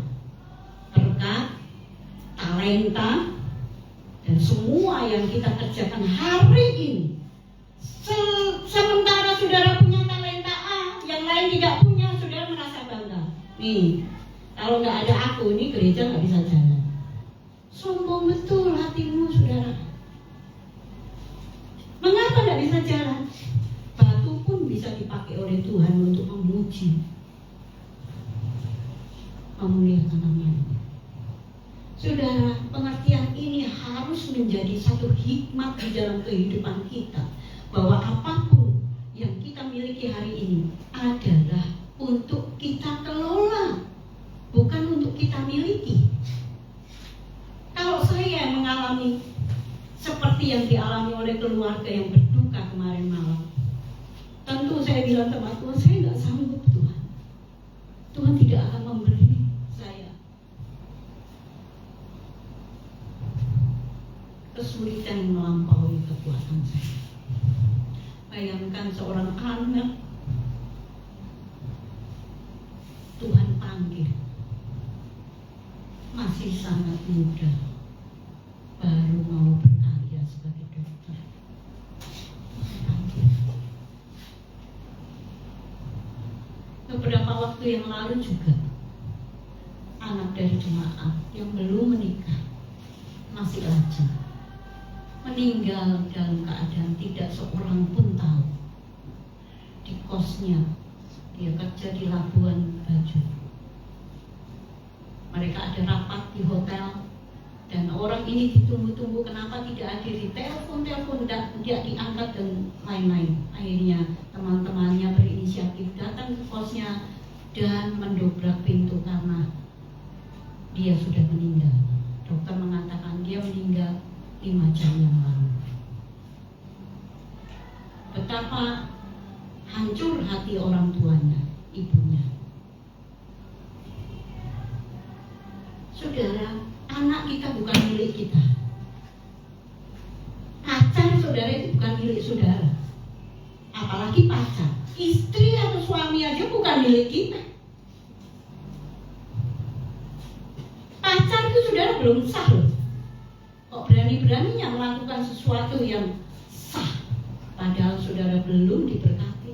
Berkat, talenta, dan semua yang kita kerjakan hari ini. Sementara saudara punya talenta A, yang lain tidak punya, saudara merasa bangga. Nih, kalau nggak ada aku, ini gereja nggak bisa jalan. Sombong betul hatimu, saudara. Mengapa nggak bisa jalan? Batu pun bisa dipakai oleh Tuhan untuk memuji, memuliakan namanya. Saudara, pengertian ini harus menjadi satu hikmat di dalam kehidupan kita, bahwa apapun yang kita miliki hari ini adalah untuk kita kelola, bukan untuk kita miliki. Kalau saya mengalami seperti yang dialami oleh keluarga yang berduka kemarin malam, tentu saya bilang sama Tuhan, saya nggak sanggup Tuhan. Tuhan tidak akan memberi saya kesulitan yang melampaui kekuatan saya. Bayangkan seorang anak Tuhan panggil, masih sangat muda, baru mau berkarya sebagai dokter. Tuhan panggil. Beberapa waktu yang lalu juga anak dari jemaat yang belum menikah, masih lajang, meninggal dalam keadaan tidak seorang pun tahu. Di kosnya, dia kerja di Labuan Bajo. Mereka ada rapat di hotel, dan orang ini ditunggu-tunggu kenapa tidak hadir, di telepon tidak diangkat dan lain-lain. Akhirnya teman-temannya berinisiatif datang ke kosnya dan mendobrak pintu karena dia sudah meninggal. Dokter mengatakan dia meninggal 5 jam yang lalu. Betapa hancur hati orang tuanya, ibunya. Saudara, anak kita bukan milik kita. Pacar saudara itu bukan milik saudara. Apalagi pacar, istri atau suami aja bukan milik kita. Pacar itu saudara belum sah loh. Kok berani-beraninya melakukan sesuatu yang sah, padahal saudara belum diberkati.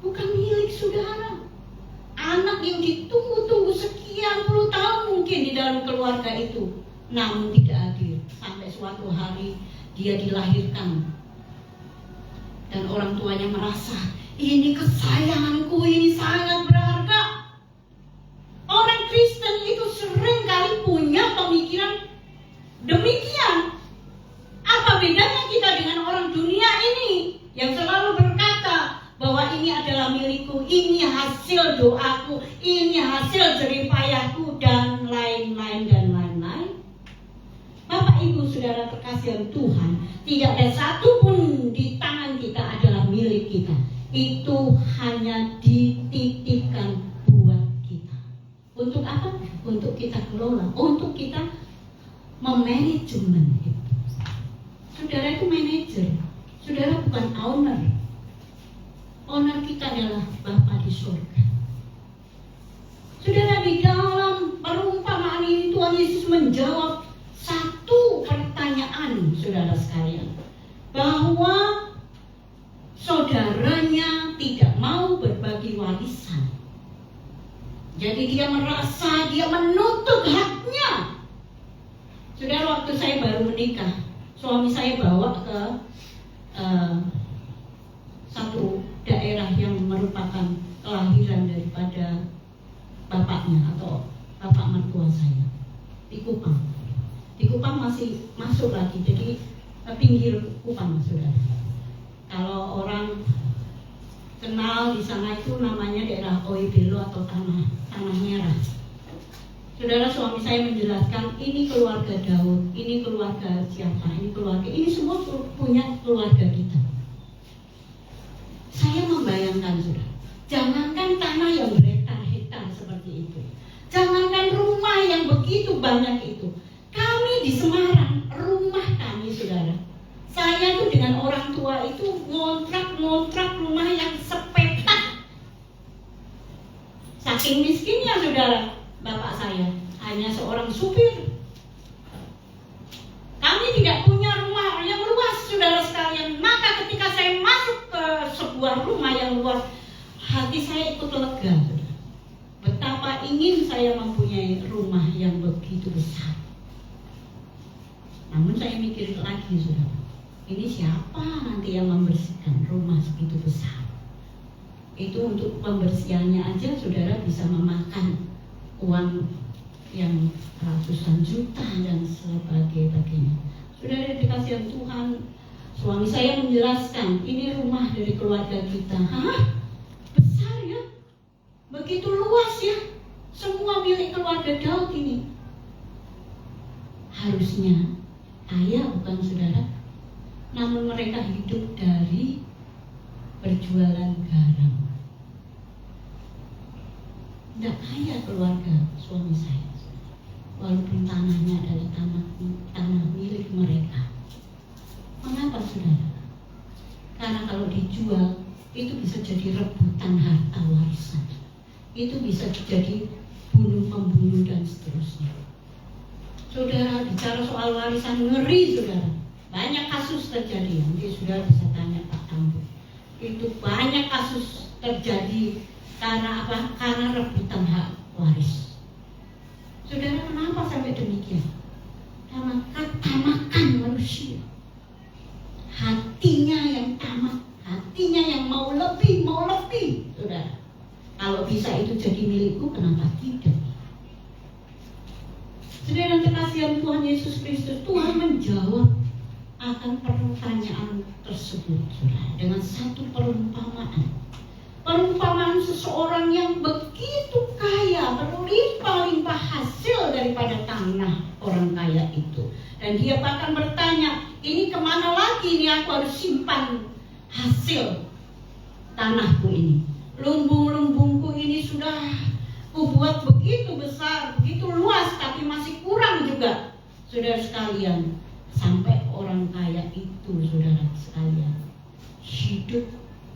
Bukan milik saudara. Anak yang ditunggu-tunggu sekian puluh tahun mungkin di dalam keluarga itu, namun tidak hadir. Sampai suatu hari dia dilahirkan, dan orang tuanya merasa, ini kesayanganku, ini sangat berharga. Orang Kristen itu sering kali punya pemikiran demikian. Apa bedanya kita dengan orang dunia ini yang selalu berkata bahwa ini adalah milikku, ini hasil doaku, ini hasil jeripayahku, dan lain-lain dan lain-lain. Bapak Ibu Saudara terkasih Tuhan, tidak ada satu pun di tangan kita adalah milik kita. itu hanya dititipkan buat kita. Untuk apa? Untuk kita kelola, untuk kita memanajemen itu. Saudara itu manajer, saudara bukan owner. Owner kita adalah Bapa di surga. Saudara, di dalam perumpamaan ini Tuhan Yesus menjawab satu pertanyaan saudara sekalian, bahwa saudaranya tidak mau berbagi warisan. Jadi dia merasa dia menuntut haknya. Saudara, waktu saya baru menikah, suami saya bawa ke satu daerah yang merupakan kelahiran daripada bapaknya atau bapak mertua saya, di Kupang. Di Kupang masih masuk lagi, jadi pinggir Kupang, saudara. Kalau orang kenal di sana itu namanya daerah Oibelo atau tanah merah. Saudara, suami saya menjelaskan, ini keluarga Daud, ini keluarga siapa, ini keluarga, ini semua punya keluarga kita. Saya membayangkan, saudara, jangankan tanah yang berhektar-hektar seperti itu, jangankan rumah yang begitu banyak itu. Kami di Semarang, rumah kami, saudara, saya tuh dengan orang tua itu ngontrak rumah yang sepetak. Saking miskinnya, saudara, bapak saya hanya seorang supir. Kami tidak punya rumah yang luas, saudara sekalian. Maka ketika saya masuk ke sebuah rumah yang luas, hati saya ikut lega, saudara. Betapa ingin saya mempunyai rumah yang begitu besar. Namun saya mikir lagi, saudara, ini siapa nanti yang membersihkan rumah segitu besar? Itu untuk pembersihannya aja, saudara, bisa memakan uang yang ratusan juta dan sebagainya. Saudara dikasihan Tuhan, suami saya menjelaskan, ini rumah dari keluarga kita. Hah? Besar ya? Begitu luas ya? Semua milik keluarga Daud ini. Harusnya kaya bukan, saudara? Namun mereka hidup dari berjualan garam. Tidak kaya keluarga suami saya, walaupun tanahnya adalah tanah milik mereka. Mengapa, saudara? Karena kalau dijual itu bisa jadi rebutan harta warisan, itu bisa jadi bunuh-membunuh dan seterusnya. Saudara, bicara soal warisan, ngeri, saudara. Banyak kasus terjadi, nanti saudara bisa tanya Pak Tambu. Itu banyak kasus terjadi karena apa? Karena rebutan hak waris. Saudara, kenapa sampai demikian? Karena ketamakan manusia. Hatinya yang tamak, hatinya yang mau lebih, saudara. Kalau bisa itu jadi milikku, kenapa tidak? Saudara terkasihan Tuhan Yesus Kristus, Tuhan menjawab akan pertanyaan tersebut, saudara, dengan satu perumpamaan. Perumpamaan seseorang yang begitu kaya, berlimpah-limpah hasil daripada tanah orang kaya itu. Dan dia bahkan bertanya, ini kemana lagi ini aku harus simpan hasil tanahku ini? Lumbung-lumbungku ini sudah kubuat begitu besar, begitu luas, tapi masih kurang juga. Saudara sekalian, sampai orang kaya itu, saudara sekalian, hidup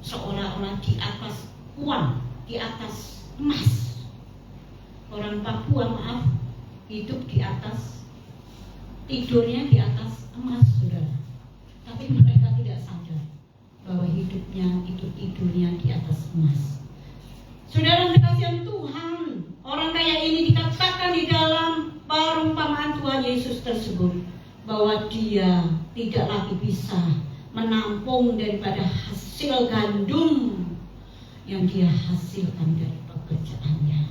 seolah-olah di atas uang, di atas emas. Orang Papua, maaf, hidup di atas, tidurnya di atas emas, saudara. Tapi mereka tidak sadar bahwa hidupnya itu tidurnya di atas emas. Saudara dikasihan Tuhan, orang kaya ini dikatakan di dalam perumpamaan Tuhan Yesus tersebut bahwa dia tidak lagi bisa menampung daripada hasil gandum yang dia hasilkan dari pekerjaannya.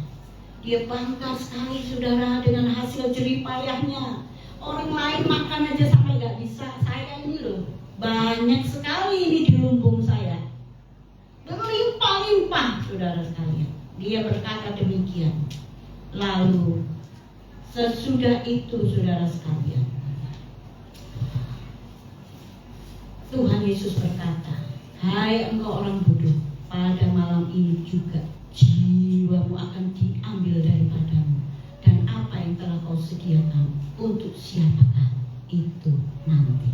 Dia bangga sekali, saudara, dengan hasil jerih payahnya. Orang lain makan aja sampai gak bisa, saya ini loh banyak sekali ini di lumbung saya, berlimpah-limpah, saudara sekalian. Dia berkata demikian. Lalu sesudah itu, saudara sekalian, Tuhan Yesus berkata, hai engkau orang bodoh, juga jiwamu akan diambil daripadamu. Dan apa yang telah kau sediakan untuk siapakah itu nanti.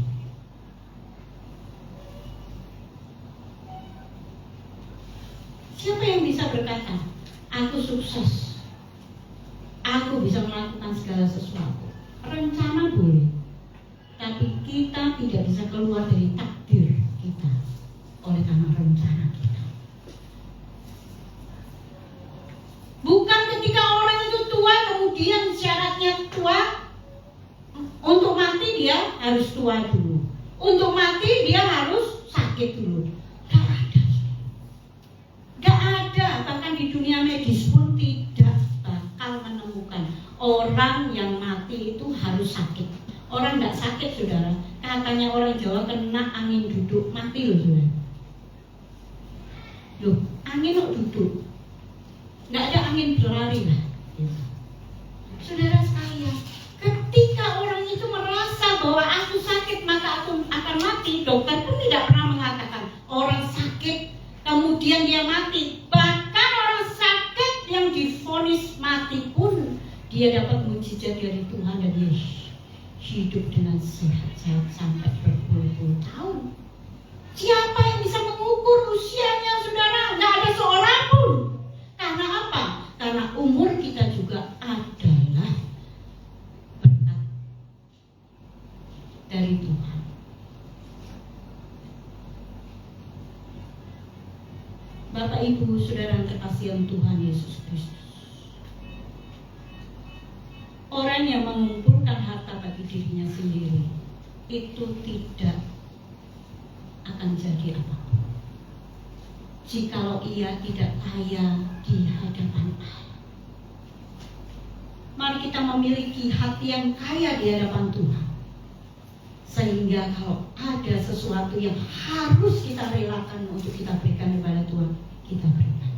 Siapa yang bisa berkata, aku sukses, aku bisa melakukan segala sesuatu? Rencana boleh, tapi kita tidak bisa keluar dari takdir kita oleh karena rencana kita. Bukan ketika orang itu tua kemudian syaratnya tua, untuk mati dia harus tua dulu, untuk mati dia harus sakit dulu. Gak ada, bahkan di dunia medis pun tidak bakal menemukan orang yang mati itu harus sakit. Orang gak sakit, saudara. Katanya orang Jawa kena angin duduk mati loh, saudara. Loh, angin kok duduk? Gak ada angin berlari lah. Saudara sekalian, ketika orang itu merasa bahwa aku sakit maka aku akan mati, dokter pun tidak pernah mengatakan orang sakit kemudian dia mati. Bahkan orang sakit yang divonis mati pun dia dapat mujizat dari Tuhan dan dia hidup dengan sehat sampai berpuluh-puluh tahun. Siapa yang bisa mengukur usianya, saudara? Nggak ada seorang pun. Karena apa? Karena umur kita juga adalah berkat dari Tuhan. Bapak Ibu saudara yang terkasih yang Tuhan Yesus Kristus, orang yang mengumpulkan harta bagi dirinya sendiri itu tidak akan jadi apapun jikalau ia tidak kaya di hadapan Allah. Mari kita memiliki hati yang kaya di hadapan Tuhan, sehingga kalau ada sesuatu yang harus kita relakan untuk kita berikan kepada Tuhan, kita berikan.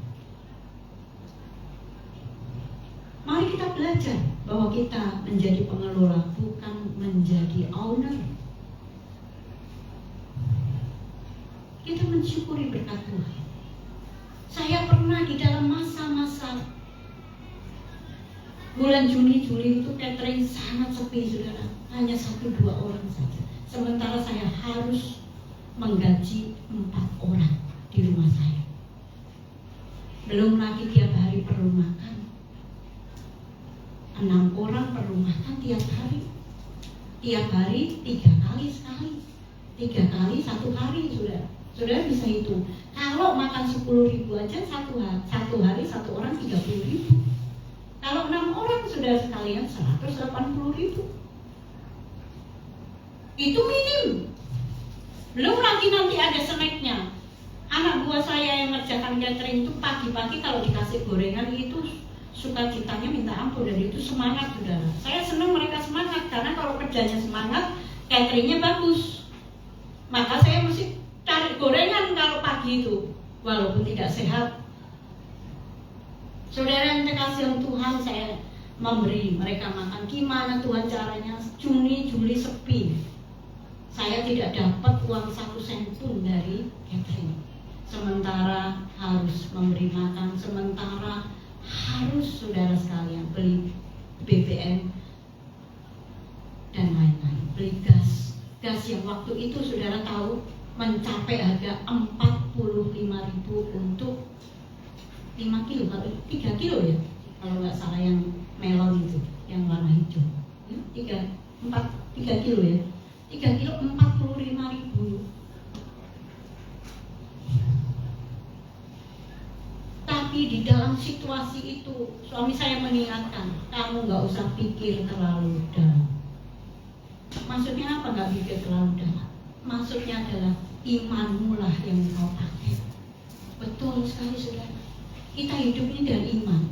Mari kita belajar bahwa kita menjadi pengelola, bukan menjadi owner. Kita mensyukuri berkat Tuhan. Saya pernah di dalam masa-masa bulan Juni-Juli itu catering sangat sepi, saudara. Hanya 1-2 orang saja. Sementara saya harus menggaji 4 orang di rumah saya. Belum lagi tiap hari perlu makan. 6 orang perlu makan tiap hari. Tiap hari 3 kali sekali. 3 kali 1 hari, saudara. Saudara bisa hitung. Kalau makan 10.000 aja satu hari 1 orang 30.000. Kalau 6 orang saudara sekalian 180.000. Itu minim. Belum lagi nanti ada snacknya. Anak buah saya yang ngerjakan catering itu pagi-pagi kalau dikasih gorengan itu sukacitanya minta ampun, dan itu semangat, saudara. Saya senang mereka semangat karena kalau kerjanya semangat, cateringnya bagus. Maka saya mesti cari gorengan kalau pagi itu, walaupun tidak sehat. Saudara yang terkasih Tuhan, saya memberi mereka makan. Gimana Tuhan caranya? Juni-Juli sepi. Saya tidak dapat uang 1 sen pun dari catering. Sementara harus memberi makan, sementara harus saudara sekalian beli BBM dan lain-lain, beli gas yang waktu itu saudara tahu mencapai harga 45.000 untuk 5 kilo, 3 kilo ya kalau nggak salah, yang melon itu yang warna hijau, 3 kilo ya, 3 kilo 45.000. Tapi di dalam situasi itu suami saya mengingatkan, kamu nggak usah pikir terlalu dalam. Maksudnya apa nggak pikir terlalu dalam? Maksudnya adalah imanmu lah yang kau pakai. Betul sekali, saudara. Kita hidup ini dari iman.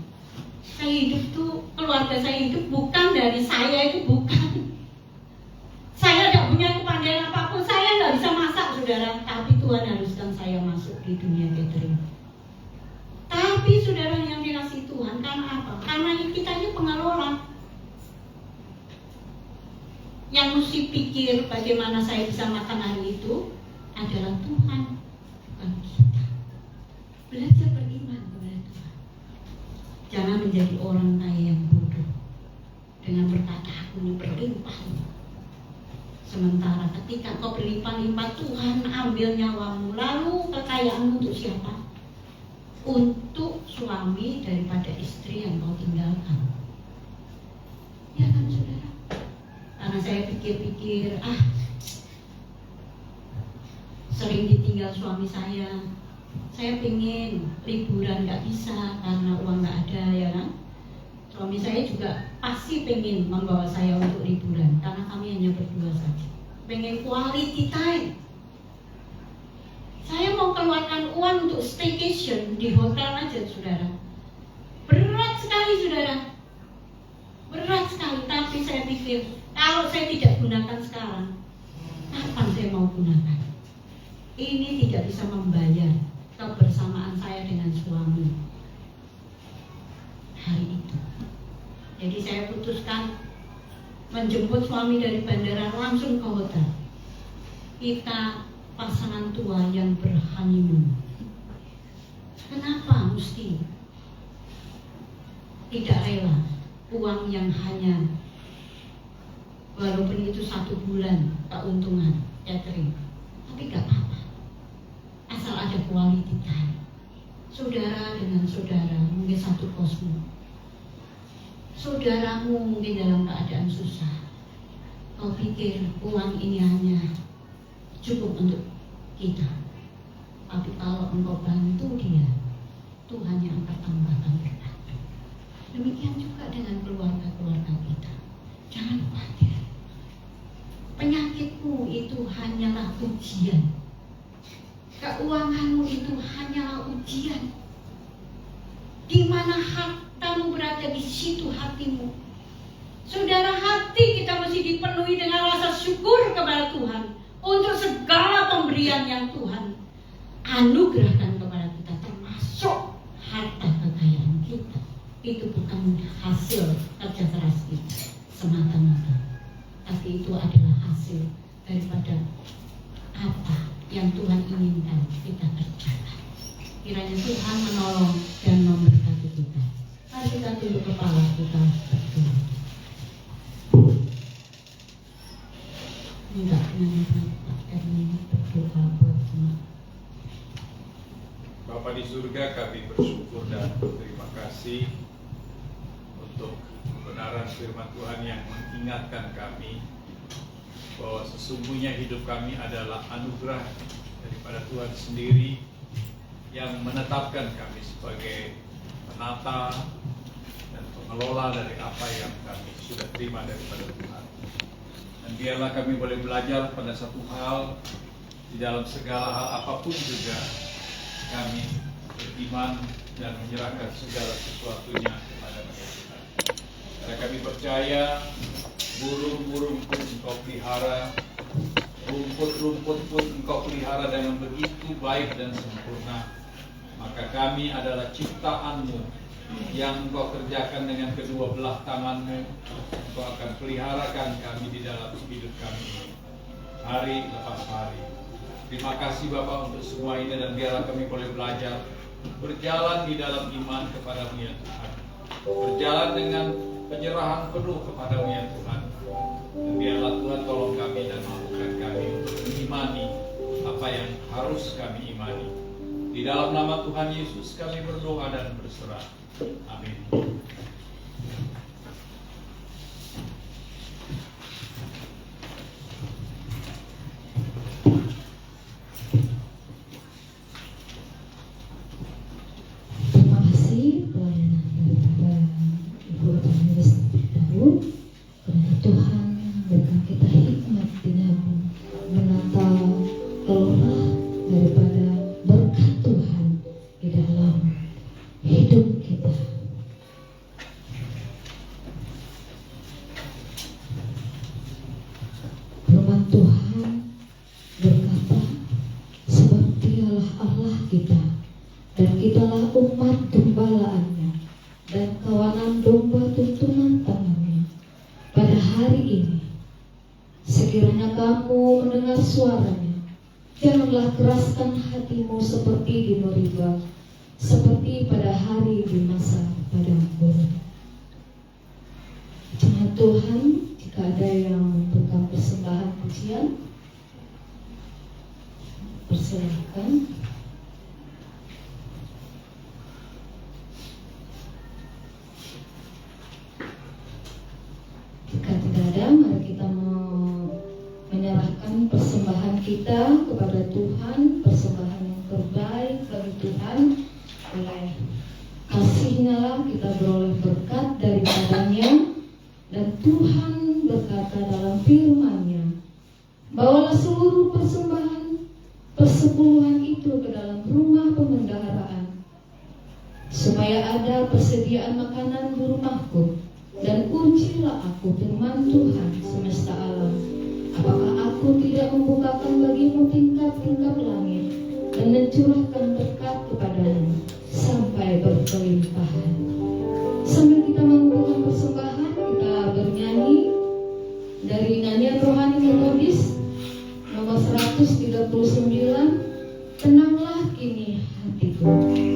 Saya hidup tuh, keluarga saya hidup bukan dari saya, itu bukan. Saya tidak punya kepandaian apapun, saya nggak bisa masak, saudara. Tapi Tuhan haruskan saya masuk di dunia catering. Tapi saudara yang dikasih Tuhan, karena apa? Karena kita ini pengelola. Yang mesti pikir bagaimana saya bisa makan hari itu adalah Tuhan, bukan kita. Belajar beriman, Tuhan. Jangan menjadi orang kaya yang bodoh dengan berkata aku ini berlimpah. Sementara ketika kau berlimpah-limpah, Tuhan ambil nyawamu. Lalu kekayaanmu untuk siapa? Untuk suami daripada istri yang kau tinggalkan. Ya kan saudara? Karena saya pikir-pikir, sering ditinggal suami saya pengen liburan gak bisa karena uang gak ada, ya kan? Suami saya juga pasti pengen membawa saya untuk liburan karena kami hanya berdua saja. Pengen quality time. Saya mau keluarkan uang untuk staycation di hotel aja, saudara. Berat sekali, saudara. Berat sekali. Tapi saya pikir kalau saya tidak gunakan sekarang, kapan saya mau gunakan? Ini tidak bisa membayar kebersamaan saya dengan suami hari itu. Jadi saya putuskan menjemput suami dari bandara langsung ke hotel. Kita pasangan tua yang berhoneymoon. Kenapa mesti tidak rela uang yang hanya walaupun itu 1 bulan keuntungan catering, tapi gak apa-apa, asal ada quality time. Saudara dengan saudara mungkin satu kosmo. Saudaramu mungkin dalam keadaan susah. Kau pikir uang ini hanya cukup untuk kita. Tapi kalau engkau bantu dia, Tuhan yang akan tambahkan berkat. Demikian juga dengan keluarga-keluarga kita. Jangan khawatir. Penyakitmu itu hanyalah ujian. Keuanganmu itu hanyalah ujian. Di mana hartamu berada, di situ hatimu. Saudara, hati kita mesti dipenuhi dengan rasa syukur kepada Tuhan untuk segala pemberian yang Tuhan anugerahkan kepada kita, termasuk harta kekayaan kita. Itu bukan hasil kerja keras kita semata-mata, tapi itu adalah hasil daripada apa yang Tuhan inginkan kita kerjakan. Kiranya Tuhan menolong dan memberkati kita. Mari kita tunduk kepala kita berdoa. Minta dengan Pak Erwin berdoa buat semua. Bapa di surga, kami bersyukur dan berterima kasih untuk kebenaran firman Tuhan yang mengingatkan kami bahwa sesungguhnya hidup kami adalah anugerah daripada Tuhan sendiri yang menetapkan kami sebagai penata dan pengelola dari apa yang kami sudah terima daripada Tuhan. Dan biarlah kami boleh belajar pada satu hal, di dalam segala hal apapun juga kami beriman dan menyerahkan segala sesuatunya kepada Tuhan. Karena kami percaya burung-burung pun Engkau pelihara, rumput-rumput pun Engkau pelihara dengan begitu baik dan sempurna. Maka kami adalah ciptaan-Mu yang Engkau kerjakan dengan kedua belah tangan-Mu. Engkau akan peliharakan kami di dalam hidup kami hari lepas hari. Terima kasih Bapa untuk semua ini, dan biarlah kami boleh belajar berjalan di dalam iman kepada-Mu ya Tuhan. Berjalan dengan penyerahan penuh kepada-Mu ya Tuhan. Dan biarlah Tuhan tolong kami dan mampukan kami untuk mengimani apa yang harus kami imani. Di dalam nama Tuhan Yesus kami berdoa dan berserah. Amin. Terima kasih pelayanan daripada Ibu Evangelis Daud. Karena Tuhan berikan kita hikmat di dalam menata kelola daripada berkat Tuhan di dalam hidup kita. Firman Tuhan berkata, sebab Dialah Allah kita, dan kitalah umat gembalaannya, dan kawanan domba tuntunan tangannya. Pada hari ini, sekiranya kamu mendengar suaranya, janganlah keraskan hatimu seperti di Meriba, seperti pada hari di masa padang gurun. Jemaat Tuhan, jika ada yang membutuhkan persembahan pujian, persilahkan. Jika tidak ada, mari kita menyerahkan persembahan kita kepada Tuhan, persembahan yang terbaik bagi Tuhan. Oleh kasih-Nya lah kita beroleh berkat daripadanya. Dan Tuhan berkata dalam firman-Nya, bawalah seluruh persembahan persepuluhan itu ke dalam rumah pemendaharaan, supaya ada persediaan makanan di rumahku. Dan ujilah aku firman Tuhan semesta alam, apakah aku tidak membukakan bagimu tingkap-tingkap langit dan mencurahkan berkat kepadamu sampai berkelimpahan. Sambil kita mengumpulkan persembahan, kita bernyanyi dari nyanyian rohani melodis nomor 139, tenanglah kini hatiku. Tuhan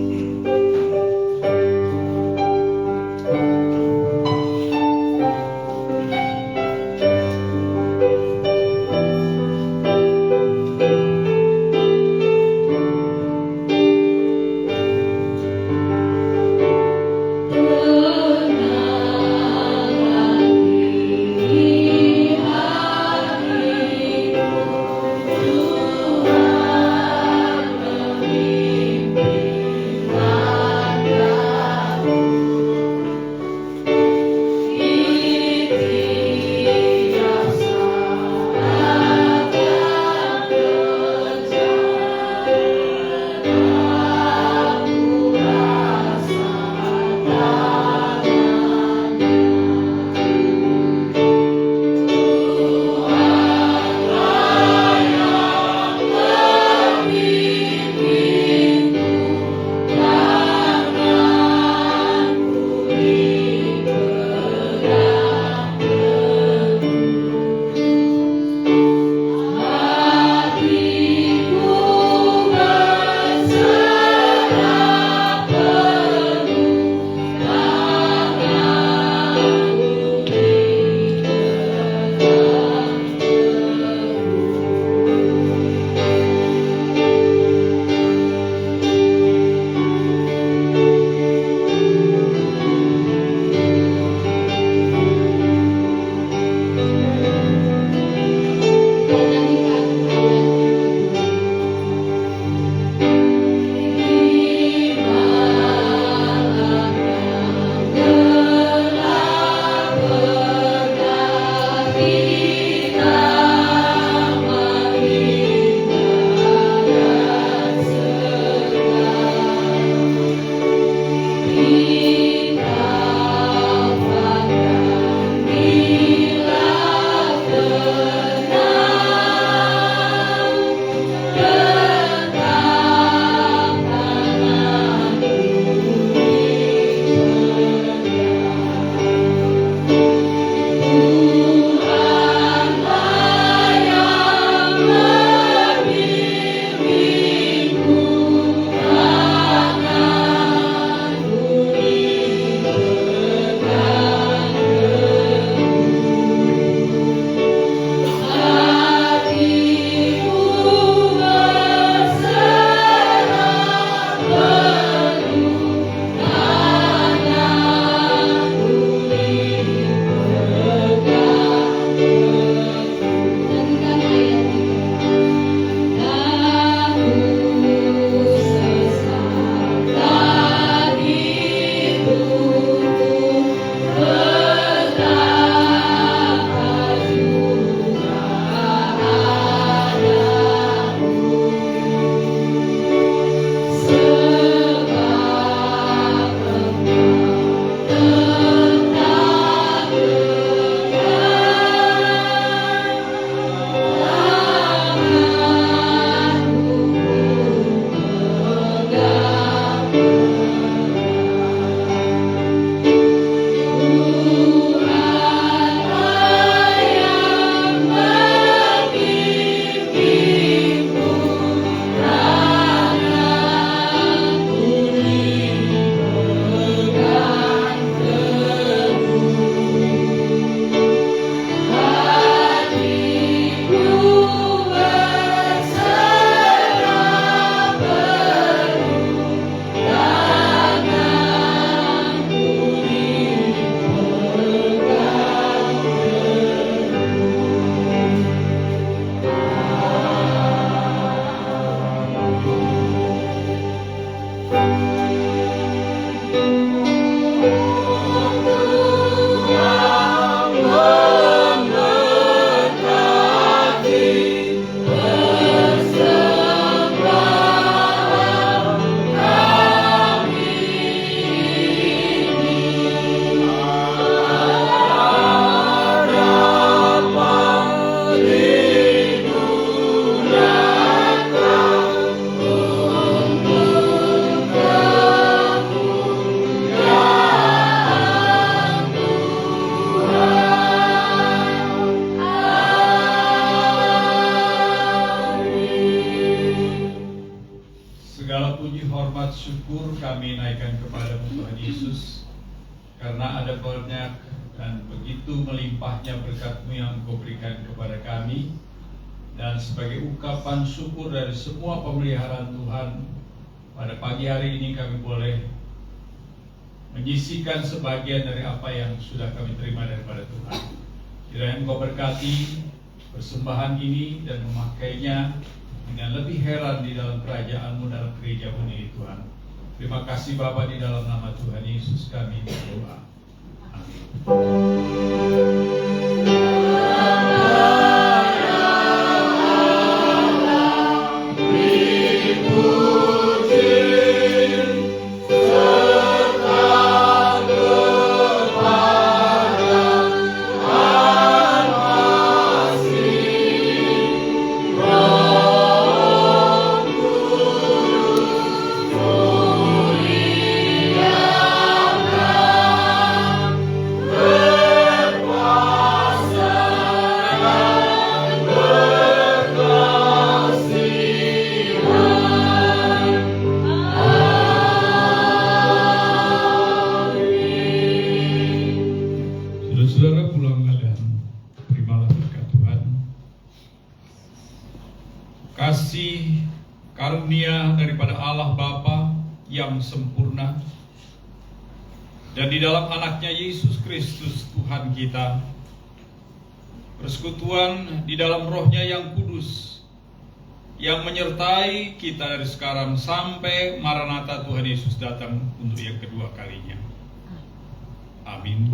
syukur kami naikkan kepadamu Tuhan Yesus, karena ada banyak dan begitu melimpahnya berkat-Mu yang Engkau berikan kepada kami. Dan sebagai ungkapan syukur dari semua pemeliharaan Tuhan, pada pagi hari ini kami boleh menyisihkan sebagian dari apa yang sudah kami terima daripada Tuhan. Kiranya Engkau berkati persembahan ini dan memakainya dengan lebih heran di dalam kerajaan-Mu dalam gereja-Mu ini Tuhan. Terima kasih Bapa, di dalam nama Tuhan Yesus kami berdoa. Amin. Saudara, pulanglah dan terimalah berkat Tuhan. Kasih karunia daripada Allah Bapa yang sempurna dan di dalam anaknya Yesus Kristus Tuhan kita, persekutuan di dalam rohnya yang kudus yang menyertai kita dari sekarang sampai Maranatha Tuhan Yesus datang untuk yang kedua kalinya. Amin.